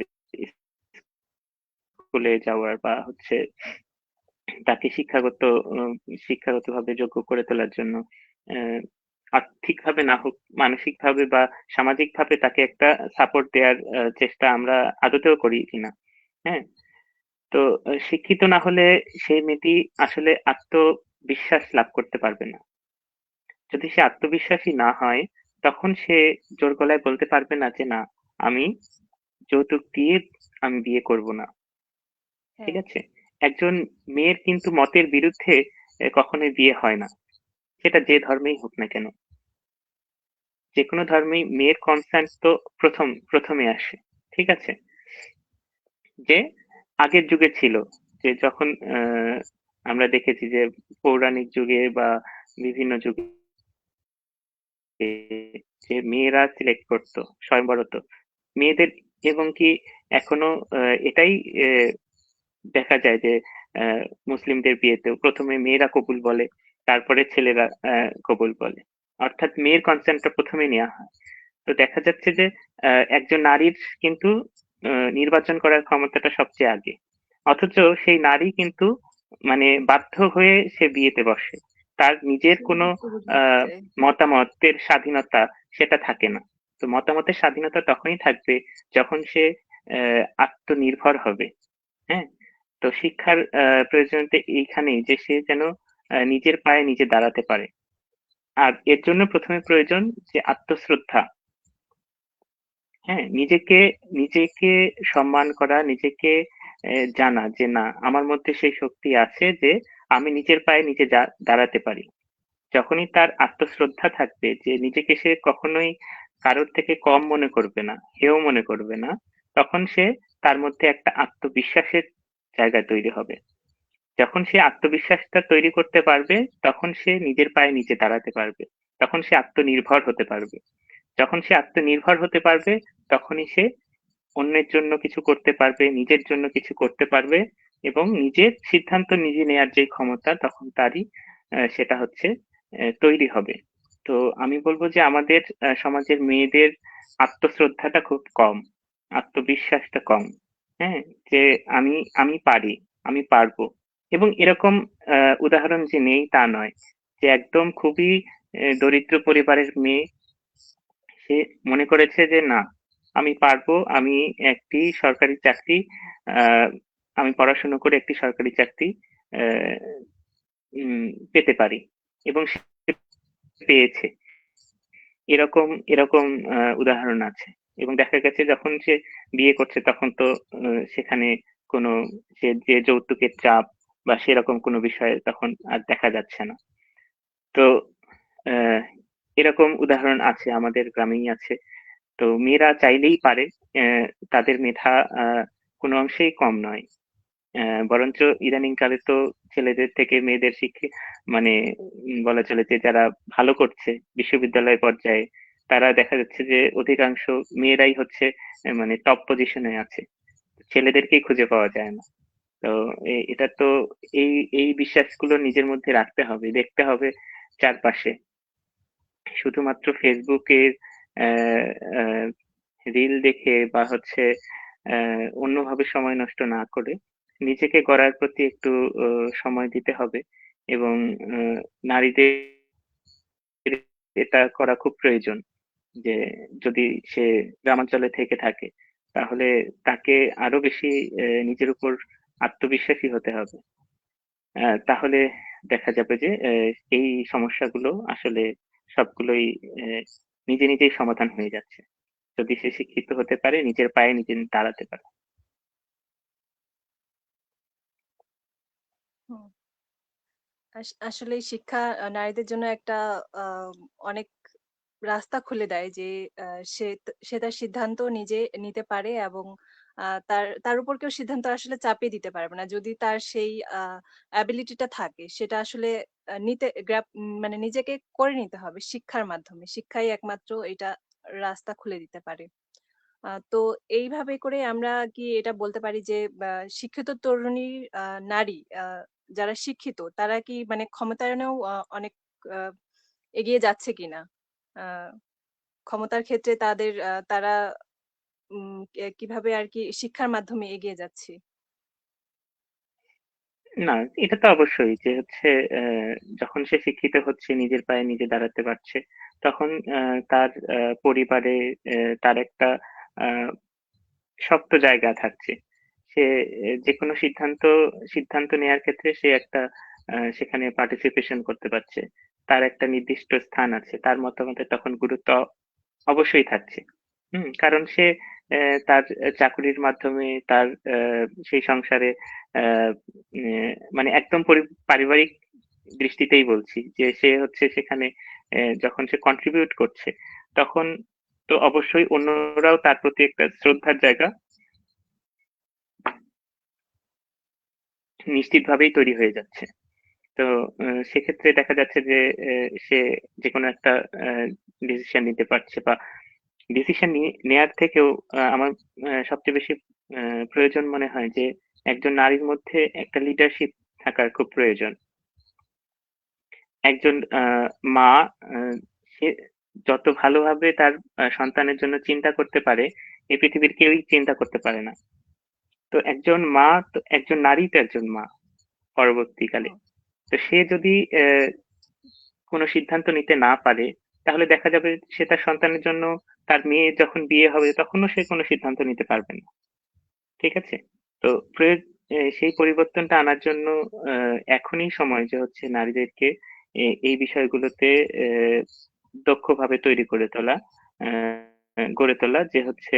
স্কুলে যাওয়ার বা হচ্ছে তাকে শিক্ষাগতভাবে যোগ্য করে তোলার জন্য অ্যা আর্থিকভাবে না হোক, মানসিকভাবে বা সামাজিকভাবে তাকে একটা সাপোর্ট দেয়ার চেষ্টা আমরা আদতেও করি কিনা। হ্যাঁ? তো শিক্ষিত না হলে সেই মেয়েটি আসলে আত্মবিশ্বাস লাভ করতে পারবে না। যদি সে আত্মবিশ্বাসী না হয়, তখন সে জোর গলায় বলতে পারবে না যে, "না, আমি যৌতুক দিয়ে আমি বিয়ে করব না।" ঠিক হ্যাঁ, আছে? একজন মেয়ের কিন্তু মতের বিরুদ্ধে কখনোই বিয়ে হয় না। সেটা যে ধর্মেই হোক না কেন। যেকোনো ধর্মেই মেয়ের কনসেন্ট তো প্রথমে আসে। ঠিক আছে? যে আগের যুগে ছিল যে যখন আমরা দেখেছি যে পৌরাণিক যুগে বা বিভিন্ন যুগে যে মেয়েরা সিলেক্ট করতো স্বয়ংবরত। মেয়েদের এবং কি এখনো এটাই দেখা যায় যে মুসলিমদের বিয়েতেও ১ম এ মেয়েরা কবুল বলে, তারপরে ছেলেরা কবুল বলে। অর্থাৎ মেয়ের কনসেন্টটা ১ম এ নেয়া হয়। তো দেখা যাচ্ছে যে একজন নারীর কিন্তু নির্বাচন করার ক্ষমতাটা সবচেয়ে আগে। অথচ সেই নারী কিন্তু মানে বাধ্য হয়ে সে বিয়েতে বসে। তার নিজের কোনো সুযোগ আ নিতে চাই। মতামতের স্বাধীনতা সেটা থাকে না। তো মতামতের স্বাধীনতা তখনই থাকবে যখন সে আত্মনির্ভর হবে। হ্যাঁ? তো শিক্ষার প্রয়োজনীয়তা এইখানেই যে সে যেন নিজের পায়ে নিজে দাঁড়াতে পারে। আর এর জন্য ১ম এ প্রয়োজন যে আত্মশ্রদ্ধা। হ্যাঁ? নিজেকে সম্মান করা, নিজেকে জানা যে না আমার মধ্যে সেই শক্তি আছে যে আমি নিজের পায়ে নিজে দাঁড়াতে পারি। যখনই তার আত্মশ্রদ্ধা থাকবে যে নিজেকে সে কখনোই কারোর থেকে কম মনে করবে না, হেয় মনে করবে না, তখন সে তার মধ্যে একটা আত্মবিশ্বাসের জায়গা তৈরি হবে। যখন সে আত্মবিশ্বাসটা তৈরি করতে পারবে, তখন সে নিজের পায়ে নিজে দাঁড়াতে পারবে। তখন সে আত্মনির্ভর হতে পারবে। যখন সে আত্মনির্ভর হতে পারবে, তখনই সে অন্যের জন্য কিছু করতে পারবে, নিজের জন্য কিছু করতে পারবে এবং নিজের সিদ্ধান্ত নিজে নেয়ার যে ক্ষমতা তখন তারই সেটা হচ্ছে তৈরি হবে। তো আমি বলব যে আমাদের সমাজের মেয়েদের আত্মশ্রদ্ধাটা খুব কম। আত্মবিশ্বাসটা কম। হ্যাঁ? যে আমি আমি পারি, আমি পারবো। এবং এরকম উদাহরণ যে নেই তা নয়। যে একদম খুবই দরিদ্র পরিবারের মেয়ে সে মনে করেছে যে না আমি পারবো আমি একটি সরকারি চাকরি আহ, আমি পড়াশোনা করে একটি সরকারি চাকরি আহ, পেতে পারি এবং সে পেয়েছে এরকম এরকম উদাহরণ আছে এবং দেখা গেছে যখন সে বিয়ে করছে তখন তো সেখানে কোনো যে যৌতুকের চাপ বা সেরকম কোনো বিষয় তখন আর দেখা যাচ্ছে না তো আহ, এরকম উদাহরণ আছে আমাদের গ্রামেই আছে তো মেয়েরা চাইলেই পারে আহ, তাদের মেধা কোনো অংশেই কম নয় বরঞ্চ ইদানিং কালে তো ছেলেদের থেকে মেয়েদের শিক্ষে মানে বলা চলে যে যারা ভালো করছে বিশ্ববিদ্যালয় পর্যায়ে তারা দেখা যাচ্ছে যে অধিকাংশ মেয়েরাই হচ্ছে মানে টপ পজিশনে আছে ছেলেদেরকেই খুঁজে পাওয়া যায় না তো এটা তো এই এই বিশ্বাসগুলো নিজের মধ্যে রাখতে হবে দেখতে হবে চারপাশে শুধুমাত্র ফেসবুকের রিল দেখে বা হচ্ছে অন্যভাবে সময় নষ্ট না করে নিজেকে গড়ার প্রতি একটু সময় দিতে হবে এবং আহ, নারীদের এটা করা খুব প্রয়োজন যে যদি সে গ্রামাঞ্চলে থেকে থাকে তাহলে তাকে আরো বেশি নিজের উপর আত্মবিশ্বাসী হতে হবে তাহলে দেখা যাবে যে এই সমস্যাগুলো আসলে সবগুলোই আহ, নিজে নিজেই সমাধান হয়ে যাচ্ছে যদি সে শিক্ষিত হতে পারে নিজের পায়ে নিজে দাঁড়াতে পারে হুম। আসলে শিক্ষা নারীদের জন্য একটা আহ, অনেক রাস্তা খুলে দেয় যে সে তার সিদ্ধান্ত নিজে নিতে পারে এবং তার তার উপর কেউ সিদ্ধান্ত আসলে চাপিয়ে দিতে পারবে না যদি তার সেই অ্যাবিলিটিটা থাকে সেটা আসলে মানে নিজেকে করে নিতে হবে শিক্ষার মাধ্যমে শিক্ষাই একমাত্র এটা রাস্তা খুলে দিতে পারে তো এইভাবে করে আমরা কি এটা বলতে পারি যে শিক্ষিত তরুণী নারী যারা শিক্ষিত তারা কি মানে ক্ষমতায়নেও অনেক আ এগিয়ে যাচ্ছে কিনা? আ ক্ষমতার ক্ষেত্রে তারা কিভাবে আরকি শিক্ষার মাধ্যমে এগিয়ে যাচ্ছে? না, এটা তো অবশ্যই যে হচ্ছে যখন সে শিক্ষিত হচ্ছে, নিজের পায়ে নিজে দাঁড়াতে পারছে, তখন তার পরিবারে তার একটা আ শক্ত জায়গা থাকছে। সে যেকোনো সিদ্ধান্ত নেয়ার ক্ষেত্রে সে একটা সেখানে পার্টিসিপেশন করতে পারছে। তার একটা নির্দিষ্ট স্থান আছে। তার মতামতের তখন গুরুত্ব অবশ্যই থাকছে। কারণ সে তার চাকুরির মাধ্যমে তার সেই সংসারে আ এ মানে একদম পারিবারিক দৃষ্টিতেই বলছি যে সে হচ্ছে সেখানে যখন সে কন্ট্রিবিউট করছে, তখন তো অবশ্যই অন্যরাও তার প্রতি একটা শ্রদ্ধার জায়গা নিশ্চিতভাবেই তৈরি হয়ে যাচ্ছে। তো সেক্ষেত্রে দেখা যাচ্ছে যে সে যেকোনো একটা আ ডিসিশন নিতে পারছে বা ডিসিশন নেয়ার থেকেও আমার সবচেয়ে বেশি আ প্রয়োজন মনে হয় যে একজন নারীর মধ্যে একটা লিডারশিপ থাকার খুব প্রয়োজন। একজন মা আ সে যত ভালোভাবে তার সন্তানের জন্য চিন্তা করতে পারে, এই পৃথিবীর কেউই চিন্তা করতে পারে না। তো একজন নারী তো একজন মা পরবর্তীকালে। হুম, তো সে যদি কোনো সিদ্ধান্ত নিতে না পারে, তাহলে দেখা যাবে সে তার সন্তানের জন্য তার মেয়ে যখন বিয়ে হবে তখনও সে কোনো সিদ্ধান্ত নিতে পারবে না। ঠিক আছে? তো প্রয়োগ সেই পরিবর্তনটা আনার জন্য আ এখনই সময় যে হচ্ছে নারীদেরকে এই বিষয়গুলোতে এ দক্ষভাবে তৈরি করে তোলা, গড়ে তোলা যে হচ্ছে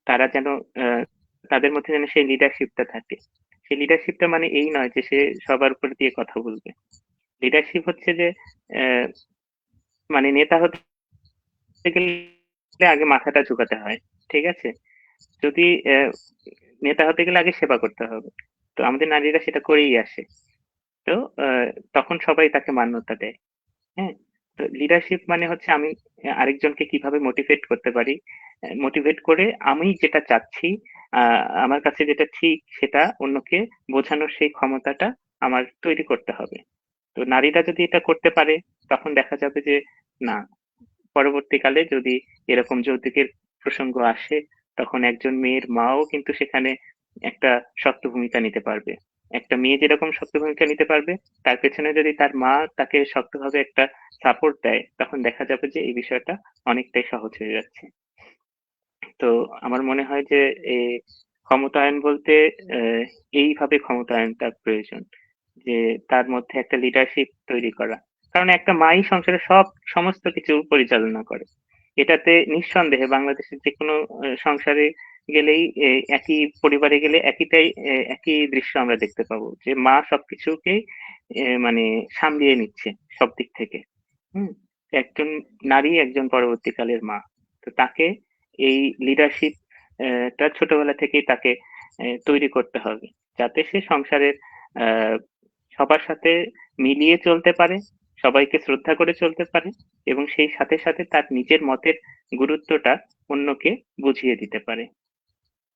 তারা যেন আ তাদের মধ্যে যেন সেই লিডারশিপটা থাকে। সেই লিডারশিপটা মানে এই নয় যে সে সবার উপর দিয়ে কথা বলবে। লিডারশিপ হচ্ছে যে অ্যা মানে নেতা হতে গেলে আগে মাথাটা ঝুঁকাতে হয়। ঠিক আছে? যদি নেতা হতে গেলে আগে সেবা করতে হবে। তো আমাদের নারীরা সেটা করেই আসে। তো তখন সবাই তাকে মান্যতা দেয়। হ্যাঁ? তো লিডারশিপ মানে হচ্ছে আমি আরেকজনকে কিভাবে মোটিভেট করতে পারি। মোটিভেট করে আমি যেটা চাচ্ছি, আ আমার কাছে যেটা ঠিক সেটা অন্যকে বোঝানোর সেই ক্ষমতাটা আমার তৈরি করতে হবে। তো নারীরা যদি এটা করতে পারে তখন দেখা যাবে যে না, পরবর্তীকালে যদি এরকম যৌতুকের প্রসঙ্গ আসে, তখন একজন মেয়ের মাও কিন্তু সেখানে একটা শক্ত ভূমিকা নিতে পারবে। একটা মেয়ে যেরকম শক্ত ভূমিকা নিতে পারবে, তার পেছনে যদি তার মা তাকে শক্তভাবে একটা সাপোর্ট দেয়, তখন দেখা যাবে যে এই বিষয়টা অনেকটাই সহজ হয়ে যাচ্ছে। তো আমার মনে হয় যে এ ক্ষমতায়ন বলতে অ্যা এইভাবে ক্ষমতায়নটা প্রয়োজন। যে তার মধ্যে একটা লিডারশিপ তৈরি করা। কারণ একটা মাই সংসারের সমস্ত কিছু পরিচালনা করে। এটাতে নিঃসন্দেহে বাংলাদেশের যেকোনো সংসারে গেলেই একই পরিবারে গেলে একই দৃশ্য আমরা দেখতে পাবো। যে মা সবকিছুকেই মানে সামলিয়ে নিচ্ছে সব দিক থেকে। হুম? একজন নারী একজন পরবর্তীকালের মা। তো তাকে এই লিডারশিপ টা ছোটবেলা থেকেই তাকে তৈরি করতে হবে। যাতে সে সংসারের আ সবার সাথে মিলিয়ে চলতে পারে, সবাইকে শ্রদ্ধা করে চলতে পারে এবং সেই সাথে, সাথে তার নিজের মতের গুরুত্বটা অন্যকে বুঝিয়ে দিতে পারে।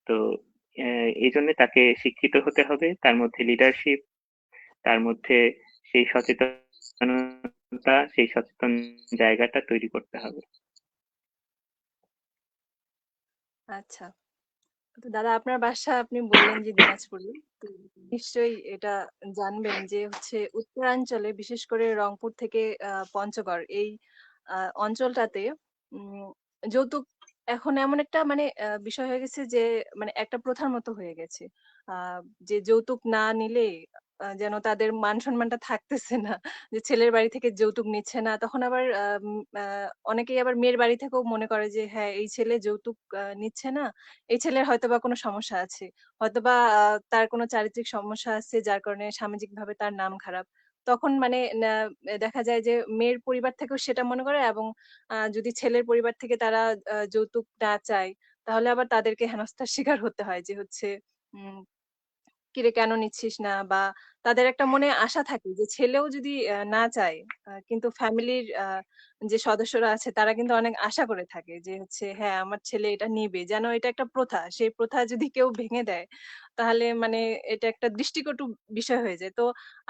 তো এজন্য তাকে শিক্ষিত হতে হবে। তার মধ্যে লিডারশিপ, তার মধ্যে সেই সেই সচেতন জায়গাটা তৈরি করতে হবে। আচ্ছা। তো দাদা আপনার বাসা আপনি বললেন যে দিনাজপুরে। তো নিশ্চয়ই এটা জানবেন যে হচ্ছে উত্তরাঞ্চলে বিশেষ করে রংপুর থেকে পঞ্চগড় এই আ অঞ্চলটাতে উম যৌতুক এখন এমন একটা মানে বিষয় হয়ে গেছে যে মানে একটা প্রথার মতো হয়ে গেছে। আ যে যৌতুক না নিলে যেন তাদের মান-সম্মানটা থাকতেছে না। যে ছেলের বাড়ি থেকে যৌতুক নিচ্ছে না। তখন আবার অনেকেই আবার মেয়ের বাড়ি থেকেও মনে করে যে হ্যাঁ, এই ছেলে যৌতুক নিচ্ছে না। এই ছেলের হয়তোবা কোনো সমস্যা আছে। হয়তোবা তার কোনো চারিত্রিক সমস্যা আছে যার কারণে সামাজিকভাবে তার নাম খারাপ। তখন মানে দেখা যায় যে মেয়ের পরিবার থেকেও সেটা মনে করে এবং যদি ছেলের পরিবার থেকে তারা যৌতুক না চায়, তাহলে আবার তাদেরকে হেনস্থার শিকার হতে হয় যে হচ্ছে উম কিরে কেন নিচ্ছিস না? বা তাদের একটা মনে আশা থাকে যে ছেলেও যদি না চায়, কিন্তু ফ্যামিলির যে সদস্যরা আছে তারা কিন্তু অনেক আশা করে থাকে যে হচ্ছে হ্যাঁ, আমার ছেলে এটা নিবে। যেন এটা একটা প্রথা। সেই প্রথা যদি কেউ ভেঙে দেয়, তাহলে মানে এটা একটা দৃষ্টিকটু বিষয় হয়ে যায়। তো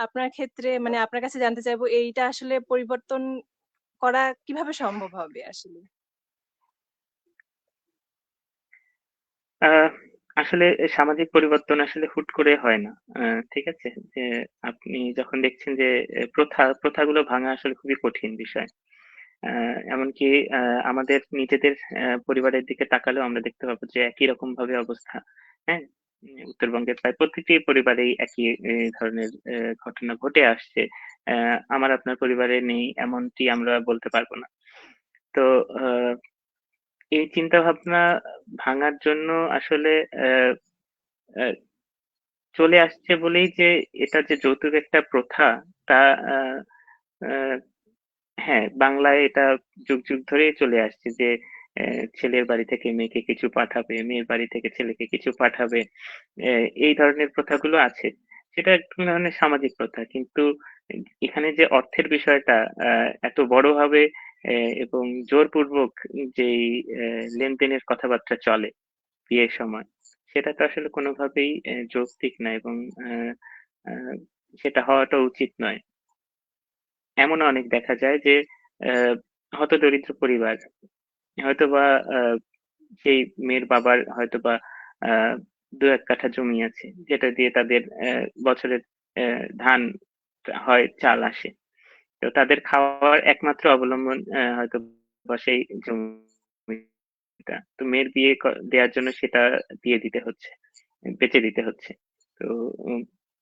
আপনার ক্ষেত্রে মানে আপনার কাছে জানতে চাইবো এইটা আসলে পরিবর্তন করা কিভাবে সম্ভব হবে আসলে? আহ আসলে সামাজিক পরিবর্তন আসলে হুট করে হয় না। ঠিক আছে? যে আপনি যখন দেখছেন যে প্রথাগুলো ভাঙা আসলে খুবই কঠিন বিষয়। আ এমনকি আমাদের নিজেদের পরিবারের দিকে তাকালেও আমরা দেখতে পাবো যে একই রকম ভাবে অবস্থা। হ্যাঁ? উত্তরবঙ্গের প্রায় প্রতিটি পরিবারেই একই ধরনের ঘটনা ঘটে আসছে। আমার আপনার পরিবারে নেই এমনটি আমরা বলতে পারব না। তো আ এই চিন্তাভাবনা ভাঙার জন্য আসলে অ্যা অ্যা চলে আসছে বলেই যে এটা যে যৌতুক একটা প্রথা তা আ আ হ্যাঁ, বাংলায় এটা যুগ, যুগ ধরেই চলে আসছে যে ছেলের বাড়ি থেকে মেয়েকে কিছু পাঠাবে, মেয়ের বাড়ি থেকে ছেলেকে কিছু পাঠাবে। এ এই ধরনের প্রথাগুলো আছে। সেটা এক ধরনের সামাজিক প্রথা। কিন্তু এখানে যে অর্থের বিষয়টা আ এত বড়ভাবে এবং জোরপূর্বক যেই লেনদেনের কথাবার্তা চলে বিয়ের সময়, সেটা তো আসলে কোনোভাবেই যৌক্তিক না এবং আ আ সেটা হওয়াটা উচিত নয়। এমনও অনেক দেখা যায় যে অ্যা হতদরিদ্র পরিবার হয়তোবা আ সেই মেয়ের বাবার হয়তোবা আ ২-১ কাঠা জমি আছে। যেটা দিয়ে তাদের বছরের ধান হয়, চাল আসে। তো তাদের খাওয়ার একমাত্র অবলম্বন হয়তোবা সেই জমিটা। তো মেয়ের বিয়ে দেয়ার জন্য সেটা দিয়ে দিতে হচ্ছে। বেচে দিতে হচ্ছে। তো উম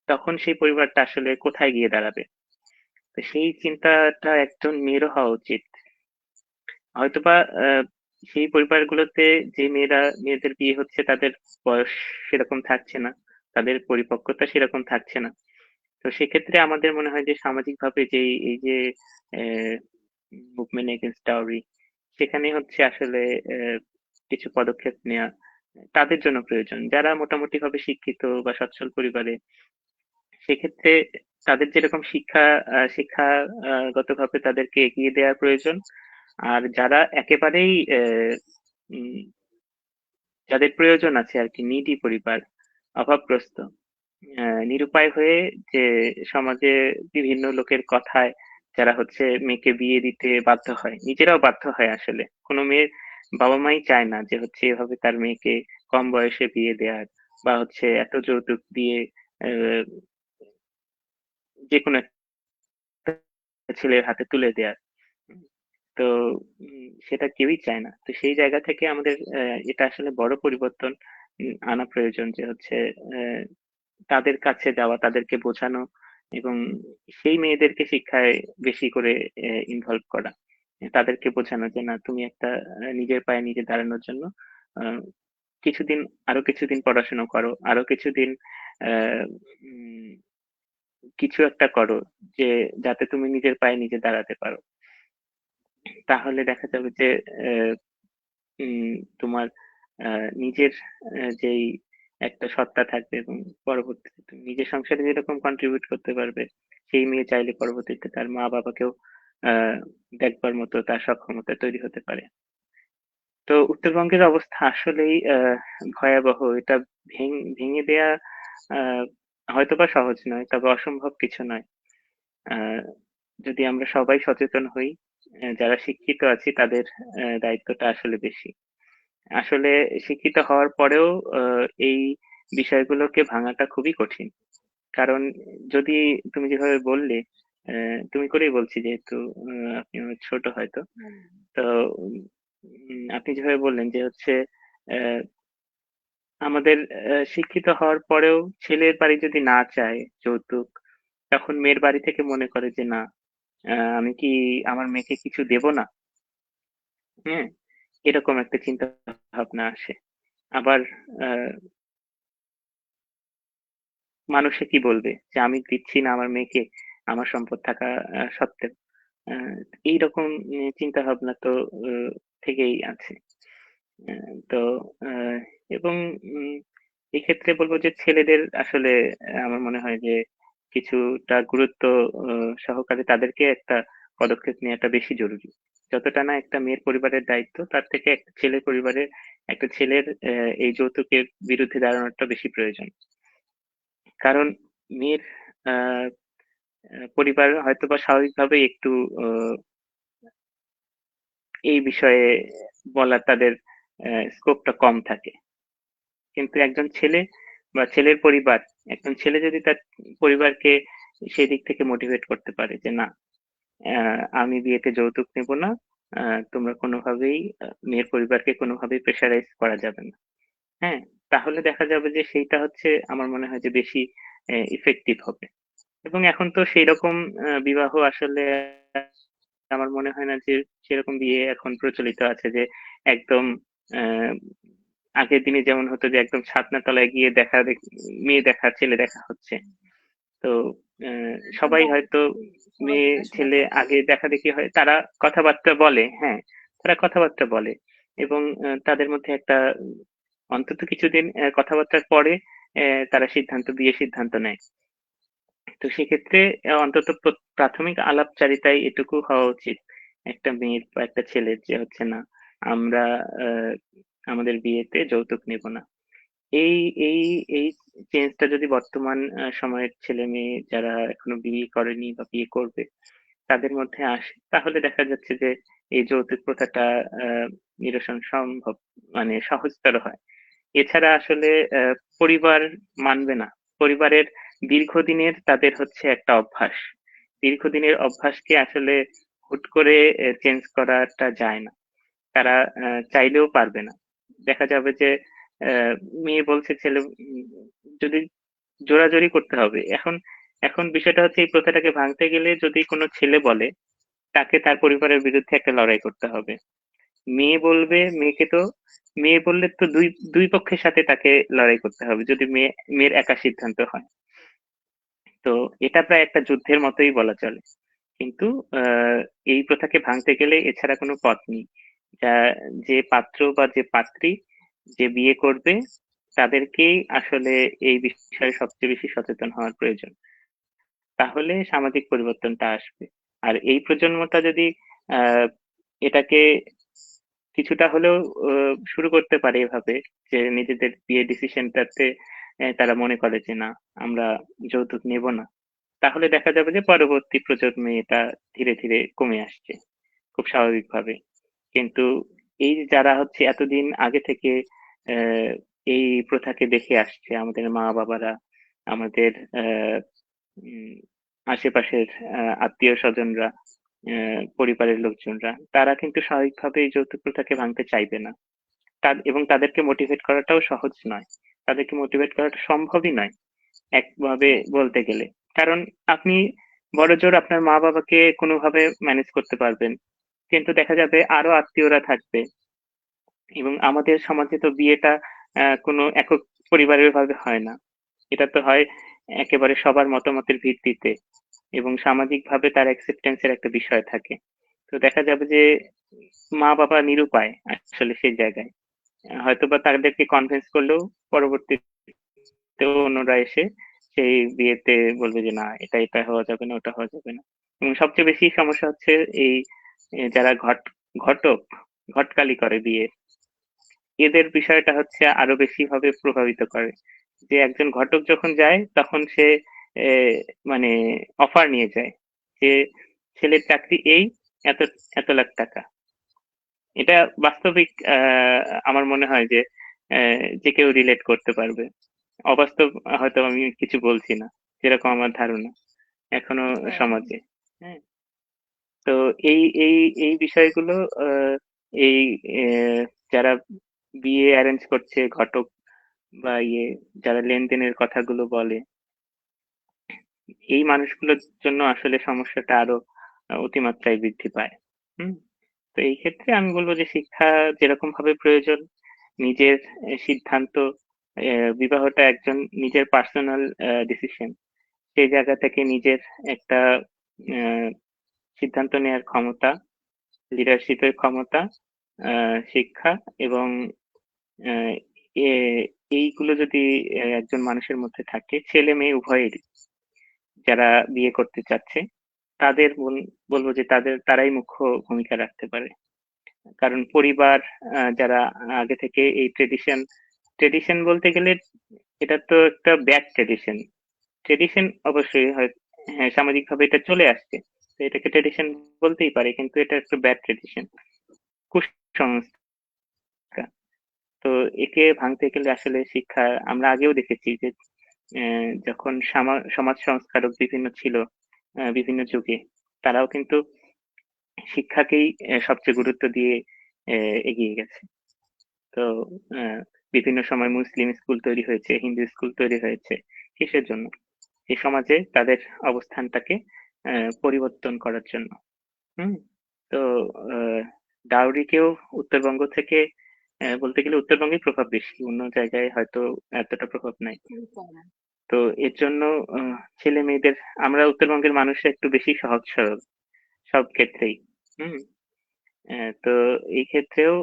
তখন সেই পরিবারটা আসলে কোথায় গিয়ে দাঁড়াবে? তো সেই চিন্তাটা একজন মেয়েরও হওয়া উচিত। হয়তোবা সেই পরিবারগুলোতে যে মেয়েদের বিয়ে হচ্ছে তাদের বয়স সেরকম থাকছে না। তাদের পরিপক্কতা সেরকম থাকছে না। তো সেক্ষেত্রে আমাদের মনে হয় যে সামাজিকভাবে এই যে মুভমেন্ট এগেইনস্ট ডাওরি সেখানে হচ্ছে আসলে কিছু পদক্ষেপ নেয়া তাদের জন্য প্রয়োজন। যারা মোটামুটিভাবে শিক্ষিত বা সচ্ছল পরিবারে সেক্ষেত্রে তাদের যেরকম শিক্ষাগতভাবে তাদেরকে এগিয়ে দেওয়া প্রয়োজন। আর যারা একেবারেই উম যাদের প্রয়োজন আছে আরকি নিডি পরিবার, অভাবগ্রস্ত, নিরুপায় হয়ে যে সমাজে বিভিন্ন লোকের কথায় যারা হচ্ছে মেয়েকে বিয়ে দিতে বাধ্য হয়। নিজেরাও বাধ্য হয় আসলে। কোন মেয়ের বাবা-মাই চায় না যে হচ্ছে এভাবে তার মেয়েকে কম বয়সে বিয়ে দেয়ার বা হচ্ছে এত যৌতুক দিয়ে অ্যা যেকোনো একটা ছেলের হাতে তুলে দেয়ার। তো সেটা কেউই চায় না। তো সেই জায়গা থেকে আমাদের এটা আসলে বড় পরিবর্তন আনা প্রয়োজন যে হচ্ছে তাদের কাছে যাওয়া, তাদেরকে বোঝানো এবং সেই মেয়েদেরকে শিক্ষায় বেশি করে ইনভলভ করা। তাদেরকে বোঝানো যে না তুমি একটা নিজের পায়ে নিজে দাঁড়ানোর জন্য আ কিছুদিন আরো কিছুদিন পড়াশোনা করো। আরো কিছুদিন আ উম কিছু একটা করো যে যাতে তুমি নিজের পায়ে নিজে দাঁড়াতে পারো। তাহলে দেখা যাবে যে অ্যা উম তোমার আ নিজের যেই একটা সত্তা থাকবে এবং পরবর্তীতে তুমি নিজের সংসারে যেরকম কন্ট্রিবিউট করতে পারবে, সেই মেয়ে চাইলে পরবর্তীতে তার মা-বাবাকেও আ দেখবার মতো তার সক্ষমতা তৈরি হতে পারে। তো উত্তরবঙ্গের অবস্থা আসলেই ভয়াবহ। এটা ভেঙে দেয়া আ হয়তোবা সহজ নয়, তবে অসম্ভব কিছু নয়। আ যদি আমরা সবাই সচেতন হই, যারা শিক্ষিত আছি তাদের দায়িত্বটা আসলে বেশি। আসলে শিক্ষিত হওয়ার পরেও আ এই বিষয়গুলোকে ভাঙাটা খুবই কঠিন। কারণ যদি তুমি যেভাবে বললে, তুমি করেই বলছি যেহেতু আপনি অনেক ছোট হয়তো। হুম। তো আপনি যেভাবে বললেন যে হচ্ছে অ্যা আমাদের শিক্ষিত হওয়ার পরেও ছেলের বাড়ি যদি না চায় যৌতুক, তখন মেয়ের বাড়ি থেকে মনে করে যে না, আমি কি আমার মেয়েকে কিছু দেব না? হ্যাঁ? এরকম একটা চিন্তা ভাবনা আসে। আবার আ মানুষে কি বলবে? যে আমি দিচ্ছি না আমার মেয়েকে, আমার সম্পদ থাকা সত্ত্বেও। আ এইরকম চিন্তাভাবনা তো ও থেকেই আছে। তো আ এবং উম এক্ষেত্রে বলবো যে ছেলেদের আসলে আমার মনে হয় যে কিছুটা গুরুত্ব সহকারে তাদেরকে একটা পদক্ষেপ নেওয়াটা বেশি জরুরি। যতটা না একটা মেয়ের পরিবারের দায়িত্ব, তার থেকে একটা ছেলের পরিবারের একটা ছেলের এই যৌতুকের বিরুদ্ধে দাঁড়ানোটা বেশি প্রয়োজন। কারণ মেয়ের আ পরিবার হয়তোবা স্বাভাবিকভাবেই একটু আ এই বিষয়ে বলার তাদের স্কোপটা কম থাকে। কিন্তু একজন ছেলে বা ছেলের পরিবার, একজন ছেলে যদি তার পরিবারকে সেদিক থেকে মোটিভেট করতে পারে যে না, আমি বিয়েতে যৌতুক নেব না। তোমরা কোনোভাবেই মেয়ের পরিবারকে কোনোভাবেই প্রেশারাইজ করা যাবে না। হ্যাঁ? তাহলে দেখা যাবে যে সেইটা হচ্ছে আমার মনে হয় যে বেশি ইফেক্টিভ হবে। এবং এখন তো সেইরকম বিবাহ আসলে আমার মনে হয় না যে সেরকম বিয়ে এখন প্রচলিত আছে যে একদম আ আগের দিনে যেমন হতো যে একদম ছাদনা তলায় গিয়ে মেয়ে দেখা, ছেলে দেখা হচ্ছে। তো আ সবাই একদম হয়তো সহজ মেয়ে জিনিস ছেলে মতো। আগে দেখাদেখি হয়। তারা কথাবার্তা বলে, হ্যাঁ, তারা কথাবার্তা বলে এবং তাদের মধ্যে একটা অন্তত কিছুদিন কথাবার্তার পরে তারা বিয়ের সিদ্ধান্ত নেয়। তো সেক্ষেত্রে অন্তত প্রাথমিক আলাপচারিতায় এটুকু হওয়া উচিত একটা মেয়ের বা একটা ছেলের যে হচ্ছে না, আমরা আ আমাদের বিয়েতে যৌতুক নেব না। এই এই এই চেঞ্জটা যদি বর্তমান সময়ের ছেলে-মেয়ে যারা এখনো বিয়ে করেনি বা বিয়ে করবে, তাদের মধ্যে আসে, তাহলে দেখা যাচ্ছে যে এই যৌতুক প্রথাটা আ নিরসন সম্ভব, মানে সহজতর হয়। এছাড়া আসলে পরিবার মানবে না। পরিবারের দীর্ঘদিনের তাদের হচ্ছে একটা অভ্যাস। দীর্ঘদিনের অভ্যাসকে আসলে হুট করে চেঞ্জ করাটা যায় না। তারা চাইলেও পারবে না। দেখা যাবে যে অ্যা মেয়ে বলছে ছেলে যদি জোরাজুরি করতে হবে। এখন এখন বিষয়টা হচ্ছে এই প্রথাটাকে ভাঙতে গেলে যদি কোন ছেলে বলে, তাকে তার পরিবারের বিরুদ্ধে একটা লড়াই করতে হবে। মেয়ে বলবে, মেয়ে বললে তো ২ পক্ষের সাথে তাকে লড়াই করতে হবে। যদি মেয়ের একা সিদ্ধান্ত হয়। তো এটা প্রায় একটা যুদ্ধের মতোই বলা চলে। কিন্তু আ এই প্রথাকে ভাঙতে গেলে এছাড়া কোনো পথ নেই। যা যে পাত্র বা যে পাত্রী যে বিয়ে করবে তাদেরকেই আসলে এই বিষয়ে সবচেয়ে বেশি সচেতন হওয়ার প্রয়োজন। তাহলে সামাজিক পরিবর্তনটা আসবে। আর এই প্রজন্মটা যদি আ এটাকে কিছুটা হলেও শুরু করতে পারে এভাবে যে নিজেদের বিয়ের ডিসিশনটাতে তারা মনে করে যে না, আমরা যৌতুক নেব না। তাহলে দেখা যাবে যে পরবর্তী প্রজন্মে এটা ধীরে, ধীরে কমে আসছে খুব স্বাভাবিকভাবে। কিন্তু এই যে যারা হচ্ছে এতদিন আগে থেকে অ্যা এই প্রথাকে দেখে আসছে, আমাদের মা-বাবারা, আমাদের উম আশেপাশের আত্মীয়স্বজনরা, পরিবারের লোকজনরা, তারা কিন্তু স্বাভাবিকভাবে এই যৌতুক প্রথাকে ভাঙতে চাইবে না। এবং তাদেরকে মোটিভেট করাটাও সহজ নয়। তাদেরকে মোটিভেট করাটা সম্ভবই নয়, একভাবে হ্যাঁ, বলতে গেলে। কারণ আপনি বড়জোর আপনার মা-বাবাকে কোনোভাবে ম্যানেজ করতে পারবেন। কিন্তু দেখা যাবে আরো আত্মীয়রা থাকবে এবং আমাদের সমাজে তো বিয়েটা কোনো একক পরিবারের ভাবে হয় না। এটা তো হয় একেবারে সবার মতামতের ভিত্তিতে এবং সামাজিকভাবে তার অ্যাকসেপ্টেন্স এর একটা বিষয় থাকে। তো দেখা যাবে যে মা-বাবা নিরুপায় আসলে সেই জায়গায়। হয়তোবা তাদেরকে কনভিন্স করলেও পরবর্তীতে অন্যরা এসে সেই বিয়েতে বলবে যে না, এটা হওয়া যাবে না, ওটা হওয়া যাবে না। এবং সবচেয়ে বেশি সমস্যা হচ্ছে এই যারা ঘটক, ঘটকালি করে বিয়ের, এদের বিষয়টা হচ্ছে আরো বেশিভাবে প্রভাবিত করে। যে একজন ঘটক যখন যায় তখন সে এ মানে অফার নিয়ে যায়। যে ছেলের চাকরি এই, এত, এত লাখ টাকা। এটা বাস্তবিক আমার মনে হয় যে যে কেউ রিলেট করতে পারবে। অবাস্তব হয়তো আমি কিছু বলছি না। যেরকম আমার ধারণা এখনো হ্যাঁ, সমাজে। হ্যাঁ? তো এই এই এই বিষয়গুলো আ এই এ যারা বিয়ে এরেঞ্জ করছে, ঘটক বা যারা লেনদেনের কথাগুলো বলে, এই মানুষগুলোর জন্য আসলে সমস্যাটা আরো অতিমাত্রায় বৃদ্ধি পায়। হুম? তো এই ক্ষেত্রে আমি বলব যে শিক্ষা যেরকম ভাবে প্রয়োজন, নিজের সিদ্ধান্ত, বিবাহটা একজন নিজের পার্সোনাল ডিসিশন। সেই জায়গা থেকে নিজের একটা আ সিদ্ধান্ত নেয়ার ক্ষমতা, লিডারশিপের ক্ষমতা, শিক্ষা এবং আ এ এইগুলো যদি একজন মানুষের মধ্যে থাকে, ছেলে মেয়ে উভয়েরই, যারা বিয়ে করতে চাচ্ছে তাদের বলবো যে তারাই মুখ্য ভূমিকা রাখতে পারে। কারণ পরিবার, যারা আগে থেকে এই ট্রেডিশন বলতে গেলে এটা তো একটা ব্যাড ট্রেডিশন। ট্রেডিশন অবশ্যই হয়, হ্যাঁ, সামাজিক ভাবে এটা চলে আসছে, তো এটাকে ট্রেডিশন বলতেই পারে, কিন্তু এটা একটা ব্যাড ট্রেডিশন, কুসংস্কার। তো একে ভাঙতে গেলে আসলে শিক্ষা, আমরা আগেও দেখেছি যে যখন সমাজ সংস্কারক বিভিন্ন ছিল বিভিন্ন যুগে, তারাও কিন্তু শিক্ষাকেই সবচেয়ে গুরুত্ব দিয়ে এগিয়ে গেছে। তো আহ, বিভিন্ন সময় মুসলিম স্কুল তৈরি হয়েছে, হিন্দু স্কুল তৈরি হয়েছে, কিসের জন্য? এই সমাজে তাদের অবস্থানটাকে পরিবর্তন করার জন্য। হুম। তো আহ, ডাউরিকেও উত্তরবঙ্গ থেকে, বলতে গেলে উত্তরবঙ্গেই প্রভাব বেশি, অন্য জায়গায় হয়তো এতটা প্রভাব নাই। খুবই কম। তো এর জন্য ছেলে মেয়েদের, আমরা উত্তরবঙ্গের মানুষরা একটু বেশি সহজ সরল সব ক্ষেত্রেই। হুম। তো এই ক্ষেত্রেও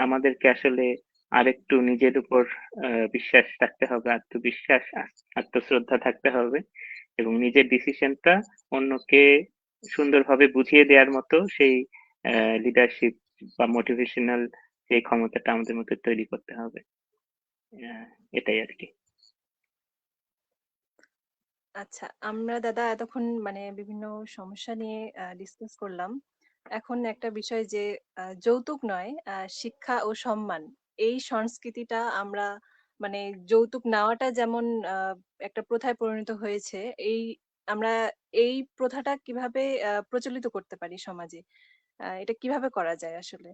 আমাদেরকে আসলে আরেকটু নিজের উপর বিশ্বাস রাখতে হবে, আত্মবিশ্বাস, আত্মশ্রদ্ধা থাকতে হবে, এবং নিজের ডিসিশনটা অন্যকে সুন্দরভাবে বুঝিয়ে দেওয়ার মতো সেই লিডারশিপ বা মোটিভেশনাল যে ক্ষমতাটা আমাদের মধ্যে তৈরি করতে হবে। আহ, এটাই আর কি। আচ্ছা, আমরা দাদা এতক্ষণ মানে বিভিন্ন সমস্যা নিয়ে ডিসকাস করলাম। এখন একটা বিষয় যে যৌতুক নয়, শিক্ষা ও সম্মান, এই সংস্কৃতিটা আমরা মানে যৌতুক নেওয়াটা যেমন একটা প্রথায় পরিণত হয়েছে, এই আমরা এই প্রথাটা কিভাবে প্রচলিত করতে পারি সমাজে? এটা কিভাবে করা যায় আসলে?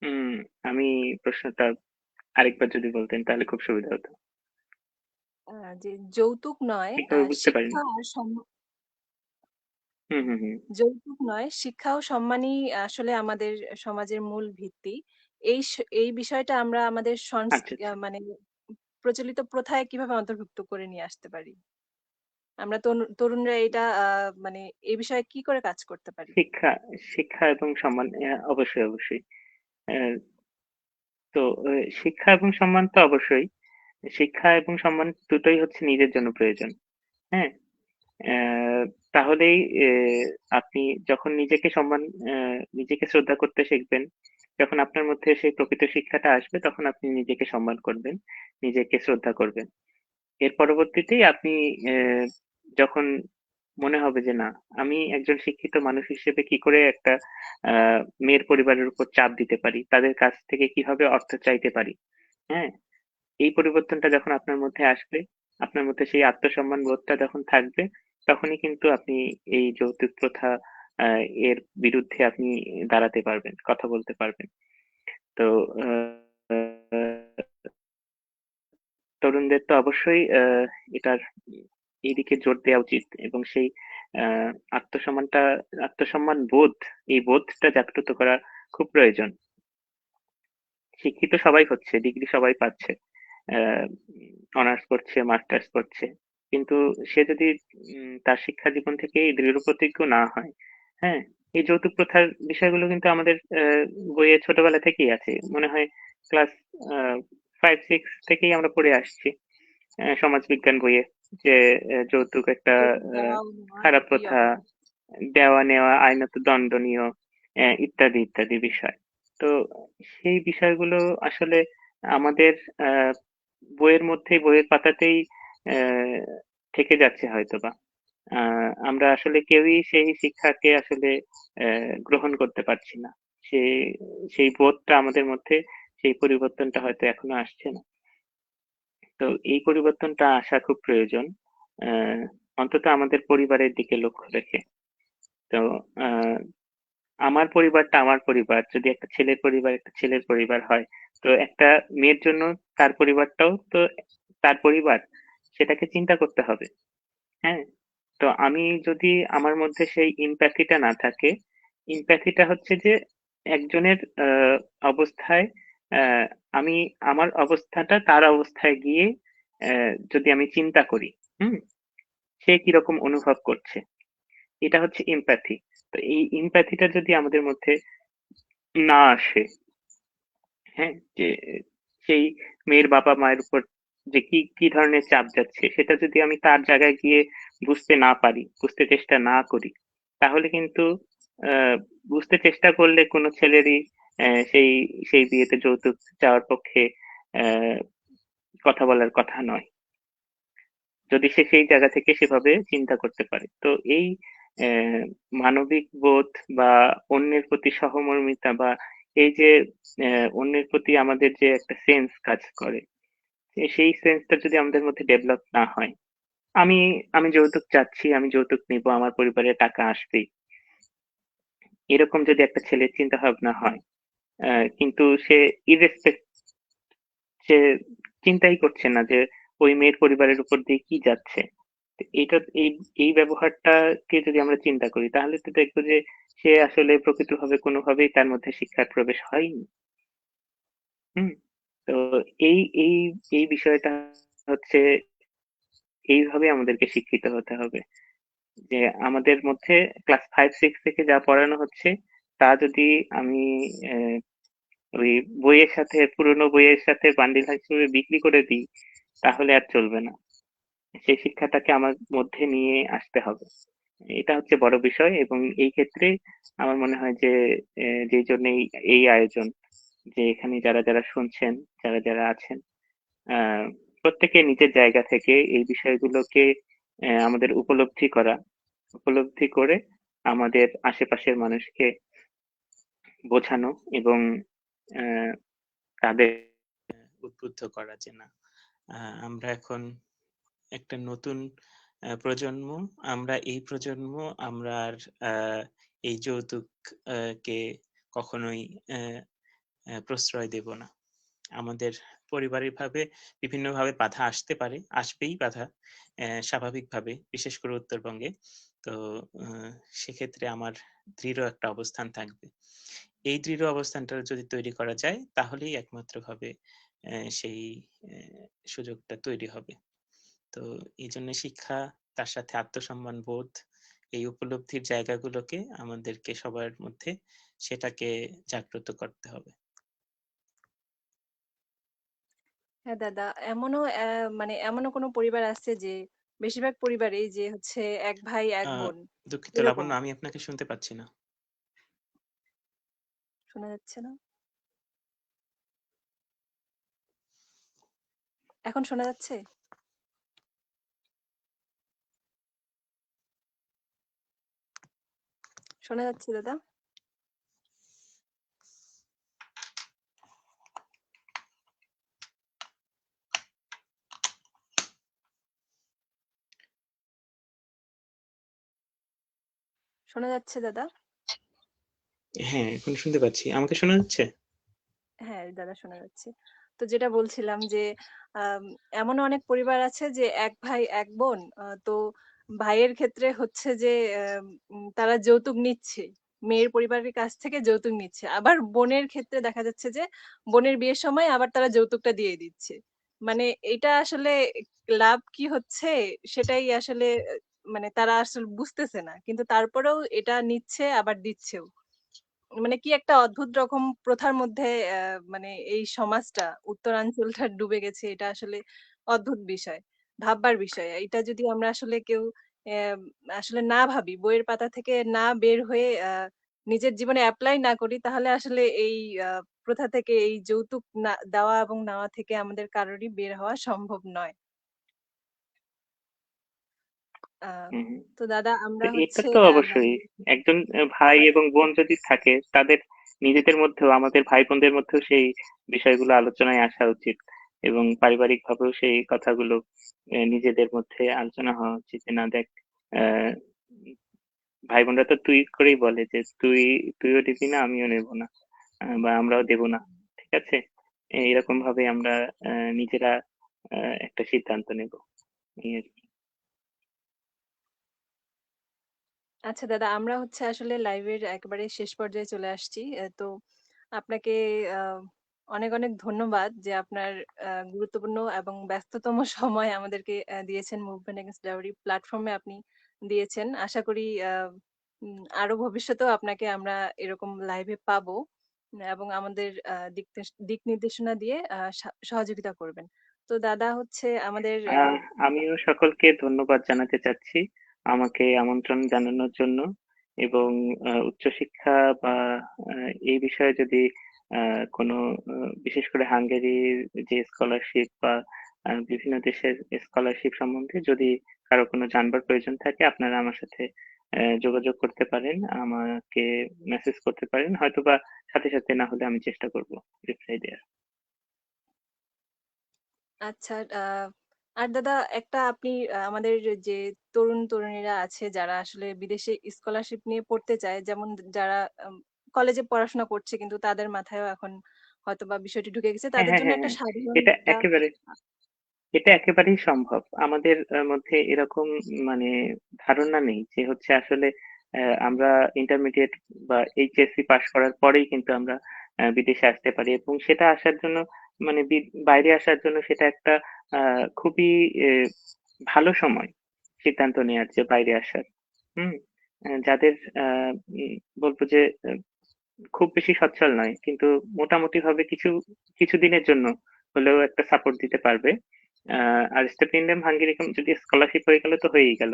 হুম। আমি প্রশ্নটা আরেকবার যদি বলতেন তাহলে খুব সুবিধা হতো। যে যৌতুক নয়, ঠিকভাবে বুঝতে পারিনি। শিক্ষা আর হুম, হুম, হুম। যৌতুক নয়, শিক্ষা ও সম্মানই আসলে আমাদের সমাজের মূল ভিত্তি। এই বিষয়টা আমরা আমাদের আচ্ছা, আচ্ছা। মানে প্রচলিত প্রথায় কিভাবে অন্তর্ভুক্ত করে নিয়ে আসতে পারি? আমরা তরুণরা এটা মানে এই বিষয়ে কি করে কাজ করতে পারি? শিক্ষা, শিক্ষা এবং সম্মান, অবশ্যই, অবশ্যই। আহ, তো শিক্ষা এবং সম্মান তো অবশ্যই। শিক্ষা এবং সম্মান দুটোই হচ্ছে নিজের জন্য প্রয়োজন। হ্যাঁ। আহ, তাহলেই আপনি যখন নিজেকে শ্রদ্ধা করতে শিখবেন, যখন আপনার মধ্যে সেই প্রকৃত শিক্ষাটা আসবে, তখন আপনি নিজেকে সম্মান করবেন, নিজেকে শ্রদ্ধা করবেন। এর পরবর্তীতেই আপনি আহ, যখন মনে হবে যে না, আমি একজন শিক্ষিত মানুষ হিসেবে কি করে একটা মেয়ের পরিবারের উপর চাপ দিতে পারি, তাদের কাছ থেকে কিভাবে অর্থ চাইতে পারি, হ্যাঁ, এই পরিবর্তনটা যখন আপনার মধ্যে আসবে, আপনার মধ্যে সেই আত্মসম্মান বোধটা যখন থাকবে, তখনই কিন্তু আপনি এই যৌতুক প্রথা এর বিরুদ্ধে আপনি দাঁড়াতে পারবেন, কথা বলতে পারবেন। তো তরুণদের তো অবশ্যই এটার এইদিকে জোর দেওয়া উচিত, এবং সেই আহ, আত্মসম্মানটা আত্মসম্মান বোধ, এই বোধটা জাগ্রত করা খুব প্রয়োজন। শিক্ষিত সবাই হচ্ছে, ডিগ্রি সবাই পাচ্ছে, অনার্স করছে, মাস্টার্স করছে, কিন্তু সে যদি তার শিক্ষা জীবন থেকে দৃঢ় প্রতিজ্ঞ না হয়, হ্যাঁ, এই যৌতুক প্রথার বিষয়গুলো কিন্তু আমাদের বইয়ে ছোটবেলা থেকেই আছে, মনে হয় ক্লাস 5-6 থেকেই আমরা পড়ে আসছি সমাজবিজ্ঞান বইয়ে, যে যৌতুক একটা যৌতুক আহ, দেওয়া ও নেওয়া খারাপ দুটোই প্রথা, অপরাধ। দেওয়া নেওয়া আইনত দণ্ডনীয়, ইত্যাদি ইত্যাদি বিষয়। তো সেই বিষয়গুলো আসলে আমাদের আহ, বইয়ের মধ্যেই, বইয়ের পাতাতেই আহ, থেকে যাচ্ছে হয়তোবা। আমরা আসলে কেউই সেই শিক্ষাকে আসলে গ্রহণ করতে পারছি না। সে সেই বোধটা আমাদের মধ্যে, সেই পরিবর্তনটা হয়তো এখনো আসছে না। তো এই পরিবর্তনটা আসা খুব প্রয়োজন, আহ, অন্তত আমাদের পরিবারের দিকে লক্ষ্য রেখে। তো আহ, আমার পরিবারটা আমার পরিবার, যদি একটা ছেলের পরিবার একটা ছেলের পরিবার হয়, তো একটা মেয়ের জন্য তার পরিবারটাও তো তার পরিবার, সেটাকে চিন্তা করতে হবে। হ্যাঁ। তো আমি যদি আমার মধ্যে সেই ইমপ্যাথিটা না থাকে, ইমপ্যাথিটা হচ্ছে যে একজনের অবস্থায়, আহ, আমি আমার অবস্থাটা তার অবস্থায় গিয়ে যদি আমি চিন্তা করি, হুম, সে কিরকম অনুভব করছে, এটা হচ্ছে এমপ্যাথি। তো এই এমপ্যাথিটা যদি আমাদের মধ্যে না আসে, হ্যাঁ, যে সেই মেয়ের বাবা মায়ের উপর যে কি কি ধরনের চাপ যাচ্ছে সেটা যদি আমি তার জায়গায় গিয়ে বুঝতে না পারি, বুঝতে চেষ্টা না করি, তাহলে কিন্তু আহ, বুঝতে চেষ্টা করলে কোনো ছেলেরই সেই সেই বিয়েতে যৌতুক চাওয়ার পক্ষে আহ, কথা বলার কথা নয়, যদি সে সেই জায়গা থেকে সেভাবে চিন্তা করতে পারে। তো এই আহ, মানবিক বোধ বা অন্যের প্রতি সহমর্মিতা বা এই যে অন্যের প্রতি আমাদের যে একটা সেন্স কাজ করে, সেই সেন্সটা যদি আমাদের মধ্যে ডেভেলপ না হয়, আমি আমি যৌতুক চাচ্ছি, আমি যৌতুক নিব, আমার পরিবারে টাকা আসবেই, এরকম যদি একটা ছেলের চিন্তা ভাবনা হয়, কিন্তু সে ইরেসপেক্ট, সে চিন্তাই করছে না যে ওই মেয়ের পরিবারের উপর দিয়ে কি যাচ্ছে। তো এটা এই এই ব্যবহারটাকে যদি আমরা চিন্তা করি তাহলে তো দেখবো যে সে আসলে প্রকৃতভাবে কোনোভাবেই তার মধ্যে শিক্ষার প্রবেশ হয়নি। হুম। তো এই এই এই বিষয়টা হচ্ছে, এইভাবে আমাদেরকে শিক্ষিত হতে হবে যে আমাদের মধ্যে ক্লাস 5-6 থেকে যা পড়ানো হচ্ছে তা যদি আমি আহ, ওই বইয়ের সাথে, পুরোনো বইয়ের সাথে বান্ডিল হিসেবে বিক্রি করে দিই, তাহলে আর চলবে না। সেই শিক্ষাটাকে আমার মধ্যে নিয়ে আসতে হবে। এটা হচ্ছে বড় বিষয়, এবং এই ক্ষেত্রে আমার মনে হয় যে যেই জন্য এই আয়োজন, যে এখানে যারা যারা শুনছেন, যারা যারা আছেন, আহ প্রত্যেকে নিজের জায়গা থেকে এই বিষয়গুলোকে আমাদের উপলব্ধি করে আমাদের আশেপাশের মানুষকে বোঝানো এবং আহ, তাদের উদ্বুদ্ধ করা যে না, আমরা এখন একটা নতুন প্রজন্ম, আমরা এই প্রজন্ম, আমরা আর এই যৌতুক কে কখনোই প্রশ্রয় দেব না। আমাদের পারিবারিকভাবে বিভিন্নভাবে বাধা আসতে পারে, আসবেই বাধা স্বাভাবিকভাবে, বিশেষ করে উত্তরবঙ্গে। তো আহ, সেক্ষেত্রে আমার দৃঢ় একটা অবস্থান থাকবে। এই দৃঢ় অবস্থানটা যদি তৈরি করা যায় তাহলেই একমাত্রভাবে সেই সুযোগটা তৈরি হবে। তো এই জন্য শিক্ষা, তার সাথে আত্মসম্মান বোধ, এই উপলব্ধির জায়গাগুলোকে আমাদেরকে সবার মধ্যে সেটাকে জাগ্রত করতে হবে। হ্যাঁ দাদা, এমনও মানে এমনও কোনো পরিবার আছে যে বেশিরভাগ পরিবারেই যে হচ্ছে এক ভাই এক আহ বোন দুঃখিত এরকম। লাবণ্য, আমি আপনাকে শুনতে পাচ্ছি না। শোনা যাচ্ছে না? এখন শোনা যাচ্ছে? শোনা যাচ্ছে দাদা? শোনা যাচ্ছে দাদা? হ্যাঁ, এখন শুনতে পাচ্ছি। আমাকে শোনা যাচ্ছে? হ্যাঁ দাদা, শোনা যাচ্ছে। তো যেটা বলছিলাম যে আম, এমন অনেক পরিবার আছে যে এক ভাই এক বোন, তো ভাইয়ের ক্ষেত্রে হচ্ছে যে তারা যৌতুক নিচ্ছে, মেয়ের পরিবারের কাছ থেকে যৌতুক নিচ্ছে। আবার বোনের ক্ষেত্রে দেখা যাচ্ছে যে বোনের বিয়ের সময় আবার তারা যৌতুকটা দিয়ে দিচ্ছে। মানে এটা আসলে লাভ কি হচ্ছে সেটাই আসলে মানে তারা আসলে বুঝতেছে না, কিন্তু তারপরেও এটা নিচ্ছে আবার দিচ্ছেও। মানে কি একটা অদ্ভুত রকম প্রথার মধ্যে মানে এই সমাজটা, উত্তরাঞ্চলটা ডুবে গেছে। এটা আসলে অদ্ভুত বিষয়, ভাববার বিষয়। এটা যদি আমরা আসলে কেউ আহ, আসলে না ভাবি, বইয়ের পাতা থেকে না বের হয়ে নিজের জীবনে অ্যাপ্লাই না করি, তাহলে আসলে এই প্রথা থেকে, এই যৌতুক না দেওয়া এবং নেওয়া থেকে আমাদের কারোরই বের হওয়া সম্ভব নয়। আহ হুম, তো দাদা তো আমরা এটা হচ্ছে তো অবশ্যই একজন ভাই এবং বোন যদি থাকে, তাদের নিজেদের মধ্যেও, আমাদের ভাই বোনদের মধ্যেও সেই বিষয়গুলো আলোচনায় আসা উচিত, এবং পারিবারিক ভাবেও সেই কথাগুলো নিজেদের মধ্যে আলোচনা হওয়া উচিত যে না দেখ, আহ ভাই বোনরা তো তুই করেই বলে যে তুইও দিবি না, আমিও নেব না, বা আমরাও দেব না, ঠিক আছে। এরকম ভাবে আমরা নিজেরা একটা সিদ্ধান্ত নেব, এই আর কি। আচ্ছা দাদা, আমরা হচ্ছে আসলে লাইভের একেবারে শেষ পর্যায়ে চলে আসছি। তো আপনাকে আহ, অনেক অনেক ধন্যবাদ যে আপনার গুরুত্বপূর্ণ এবং ব্যস্ততম সময় আমাদেরকে দিয়েছেন। মুভমেন্ট এগেইনস্ট ডাউরি প্ল্যাটফর্মে আপনি দিয়েছেন। আশা করি আরো ভবিষ্যতেও আপনাকে আমরা এরকম লাইভে পাবো। এবং আমাদের দিক নির্দেশনা দিয়ে সহযোগিতা করবেন। তো দাদা হচ্ছে আমাদের আমিও সকলকে ধন্যবাদ জানাতে চাচ্ছি আমাকে আমন্ত্রণ জানানোর জন্য এবং উচ্চশিক্ষা বা এই বিষয়ে যদি কোনো বিশেষ করে হাঙ্গেরির যে স্কলারশিপ বা বিভিন্ন দেশের স্কলারশিপ সম্বন্ধে যদি কারো কোনো জানবার প্রয়োজন থাকে আপনারা আমার সাথে যোগাযোগ করতে পারেন, আমাকে মেসেজ করতে পারেন, হয়তোবা সাথে সাথে না হলে আমি চেষ্টা করব রিপ্লাই দেওয়ার। আচ্ছা, আর দাদা একটা আপনি আমাদের যে তরুণ তরুণীরা আছে যারা আসলে বিদেশে স্কলারশিপ নিয়ে পড়তে চায়, যেমন যারা কলেজে পড়াশোনা করছে কিন্তু তাদের মাথায়ও এখন হয়তো বা বিষয়টি ঢুকে গেছে, হ্যাঁ তাদের হ্যাঁ জন্য হ্যাঁ একটা হ্যাঁ, সাধারণ এটা একটা একেবারে এটা একেবারেই সম্ভব। আমাদের মধ্যে এরকম মানে ধারণা নেই যে হচ্ছে আসলে আমরা ইন্টারমিডিয়েট বা এইচএসসি পাস করার পরেই কিন্তু আমরা বিদেশে আসতে পারি এবং সেটা আসার জন্য মানে বাইরে আসার জন্য সেটা একটা খুবই ভালো সময় সিদ্ধান্ত নেওয়ার যে বাইরে আসার। হুম? যাদের বলবো যে খুব বেশি সচ্ছল নয় কিন্তু মোটামুটি ভাবে কিছু দিনের জন্য হলেও একটা সাপোর্ট দিতে পারবে। আর স্টিপেন্ডিয়াম হাঙ্গেরিকাম যদি স্কলারশিপ হয়ে গেল তো হয়েই গেল।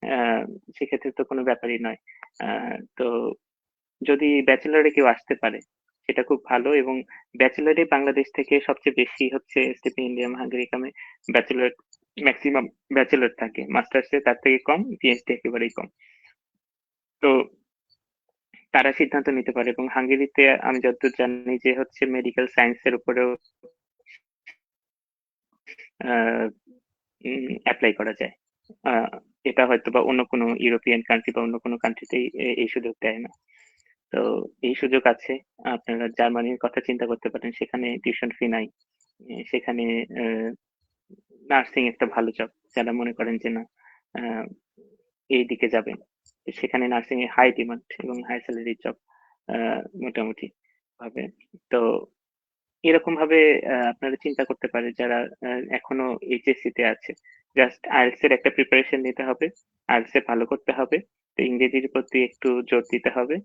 আহ, সেক্ষেত্রে তো কোনো ব্যাপারই নয়। তো যদি ব্যাচেলরে কেউ আসতে পারে সেটা খুব ভালো এবং ব্যাচেলরে বাংলাদেশ থেকে সবচেয়ে বেশি হচ্ছে স্টিপেন্ডিয়াম হাঙ্গেরিকামে ব্যাচেলর ম্যাক্সিমাম ব্যাচেলর থাকে, মাস্টার্সে তার থেকে কম, পিএইচডি একেবারেই কম। তো তারা সিদ্ধান্ত নিতে পারে এবং হাঙ্গেরিতে আমি যতদূর জানি যে হচ্ছে মেডিকেল সায়েন্সের উপরেও অ্যাপ্লাই করা যায়। আহ, এটা হয়তো বা অন্য কোনো ইউরোপিয়ান কান্ট্রি বা অন্য কোনো কান্ট্রিতেই এই সুযোগ দেয় না। তো এই সুযোগ আছে। আপনারা জার্মানির কথা চিন্তা করতে পারেন, সেখানে টিউশন ফি নাই। সেখানে নার্সিং একটা ভালো জব, যারা মনে করেন যে না আহ, এই দিকে যাবেন, সেখানে নার্সিং এ হাই ডিমান্ড এবং হাই স্যালারি জব মোটামুটি ভাবে। তো এরকম ভাবে আপনারা চিন্তা করতে পারেন যারা এখনো এইচএসসি তে আছে, জাস্ট আইএলটিএস এর একটা প্রিপারেশন নিতে হবে, আইএলটিএস এ ভালো করতে হবে, তো ইংরেজির প্রতি একটু জোর দিতে হবে।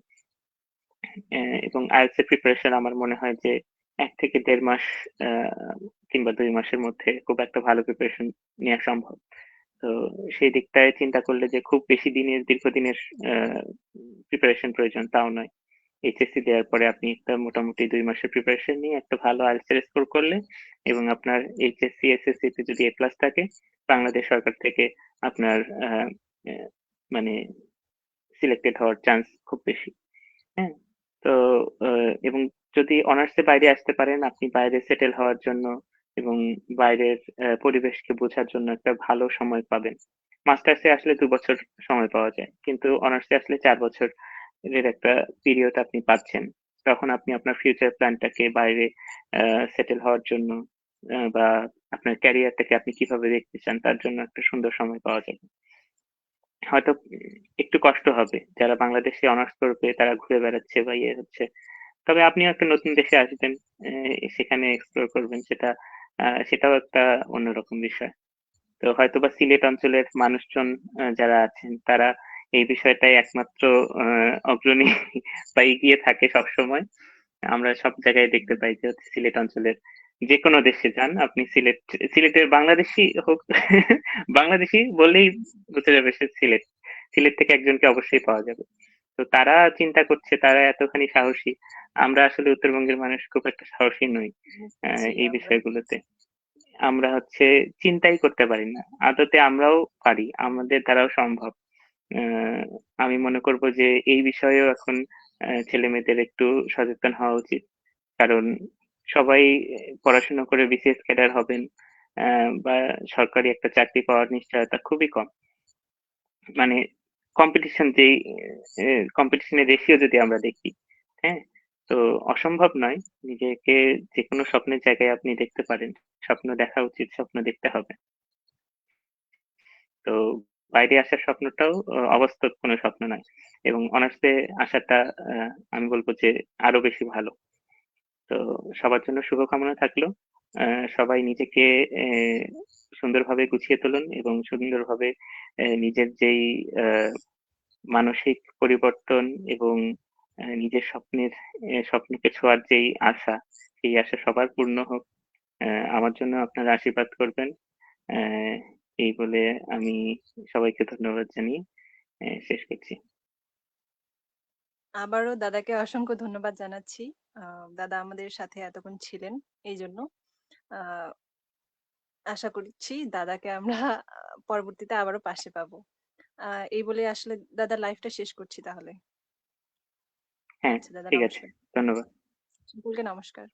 এবং আইএলটিএস এর প্রিপারেশন আমার মনে হয় যে 1 থেকে 1.5 মাস কিংবা 2 মাসের মধ্যে খুব একটা ভালো প্রিপারেশন নেওয়া সম্ভব। তো সেই দিকটায় চিন্তা করলে যে খুব বেশি দিনের দীর্ঘদিনের প্রিপারেশন প্রয়োজন তাও নয়। এইচএসসি দেওয়ার পরে আপনি একটা মোটামুটি 2 মাসের প্রিপারেশন নিয়ে একটা ভালো আইএলটিএস স্কোর করলে এবং আপনার এইচএসসি এসএসসি তে যদি এ প্লাস থাকে, বাংলাদেশ সরকার থেকে আপনার আহ, মানে সিলেক্টেড হওয়ার চান্স খুব বেশি। হ্যাঁ, তো এবং যদি অনার্সে বাইরে আসতে পারেন আপনি বাইরে সেটেল হওয়ার জন্য এবং বাইরের পরিবেশকে বোঝার জন্য একটা ভালো সময় পাবেন। মাস্টার্সে আসলে 2 বছর সময় পাওয়া যায় কিন্তু অনার্সে আসলে 4 বছর এর একটা পিরিয়ড আপনি পাচ্ছেন। তখন আপনি আপনার ফিউচার প্ল্যানটাকে বাইরে সেটেল হওয়ার জন্য বা আপনার ক্যারিয়ারটাকে আপনি কিভাবে দেখতে চান তার জন্য একটা সুন্দর সময় পাওয়া যাবে। হয়তো একটু কষ্ট হবে, যারা বাংলাদেশে অনার্স করবে তারা ঘুরে বেড়াচ্ছে বা ইয়ে হচ্ছে, তবে আপনিও একটা নতুন দেশে আসবেন, সেখানে এক্সপ্লোর করবেন, সেটাও একটা অন্যরকম বিষয়। তো হয়তোবা সিলেট অঞ্চলের মানুষজন যারা আছেন তারা এই বিষয়টাই একমাত্র অগ্রণী বা এগিয়ে থাকে সবসময়। আমরা সব জায়গায় দেখতে পাই যে হচ্ছে সিলেট অঞ্চলের যে কোনো দেশে যান আপনি, সিলেটের বাংলাদেশি হোক বাংলাদেশি বললেই বুঝে যাবে সে সিলেট, সিলেট থেকে একজনকে অবশ্যই পাওয়া যাবে। তো তারা চিন্তা করছে, তারা এতখানি সাহসী, আমরা আসলে উত্তরবঙ্গের মানুষ খুব একটা সাহসী নই জি এই আমরা বিষয়গুলোতে। আমরা হচ্ছে চিন্তাই করতে পারি না, আদতে আমরাও পারি, আমাদের দ্বারাও সম্ভব। আহ, আমি মনে করব যে এই বিষয়েও এখন ছেলে মেয়েদের একটু সচেতন হওয়া উচিত, কারণ সবাই পড়াশোনা করে বিসিএস ক্যাডার হবেন বা সরকারি একটা চাকরি পাওয়ার নিশ্চয়তা খুবই কম। মানে কম্পিটিশন যেই কম্পিটিশনের রেশিও যদি আমরা দেখি, হ্যাঁ, তো অসম্ভব নয়, নিজেকে যে কোনো স্বপ্নের জায়গায় আপনি দেখতে পারেন, স্বপ্ন দেখা উচিত, স্বপ্ন দেখতে হবে। তো বাইরে আসার স্বপ্নটাও অবাস্তব কোনো স্বপ্ন নয় এবং অনার্সে আসাটা আমি বলবো যে আরো বেশি ভালো। তো সবার জন্য শুভকামনা থাকলো। সবাই নিজেকে আহ, সুন্দরভাবে গুছিয়ে তুলুন এবং সুন্দরভাবে নিজের যেই মানসিক পরিবর্তন এবং নিজের স্বপ্নকে ছোঁয়ার যেই আশা, সেই আশা সবার পূর্ণ হোক। আমার জন্য আপনারা আশীর্বাদ করবেন। এই বলে আমি সবাইকে ধন্যবাদ জানিয়ে শেষ করছি। আবারও দাদাকে অসংখ্য ধন্যবাদ জানাচ্ছি। দাদা আমাদের সাথে এতক্ষণ ছিলেন এই জন্য। আহ আশা করছি দাদাকে আমরা পরবর্তীতে আবারও পাশে পাবো। এই বলে আসলে দাদার লাইফটা শেষ করছি তাহলে। হ্যাঁ, আচ্ছা দাদা, ঠিক আছে। নমস্কার। ধন্যবাদ। সকলকে নমস্কার।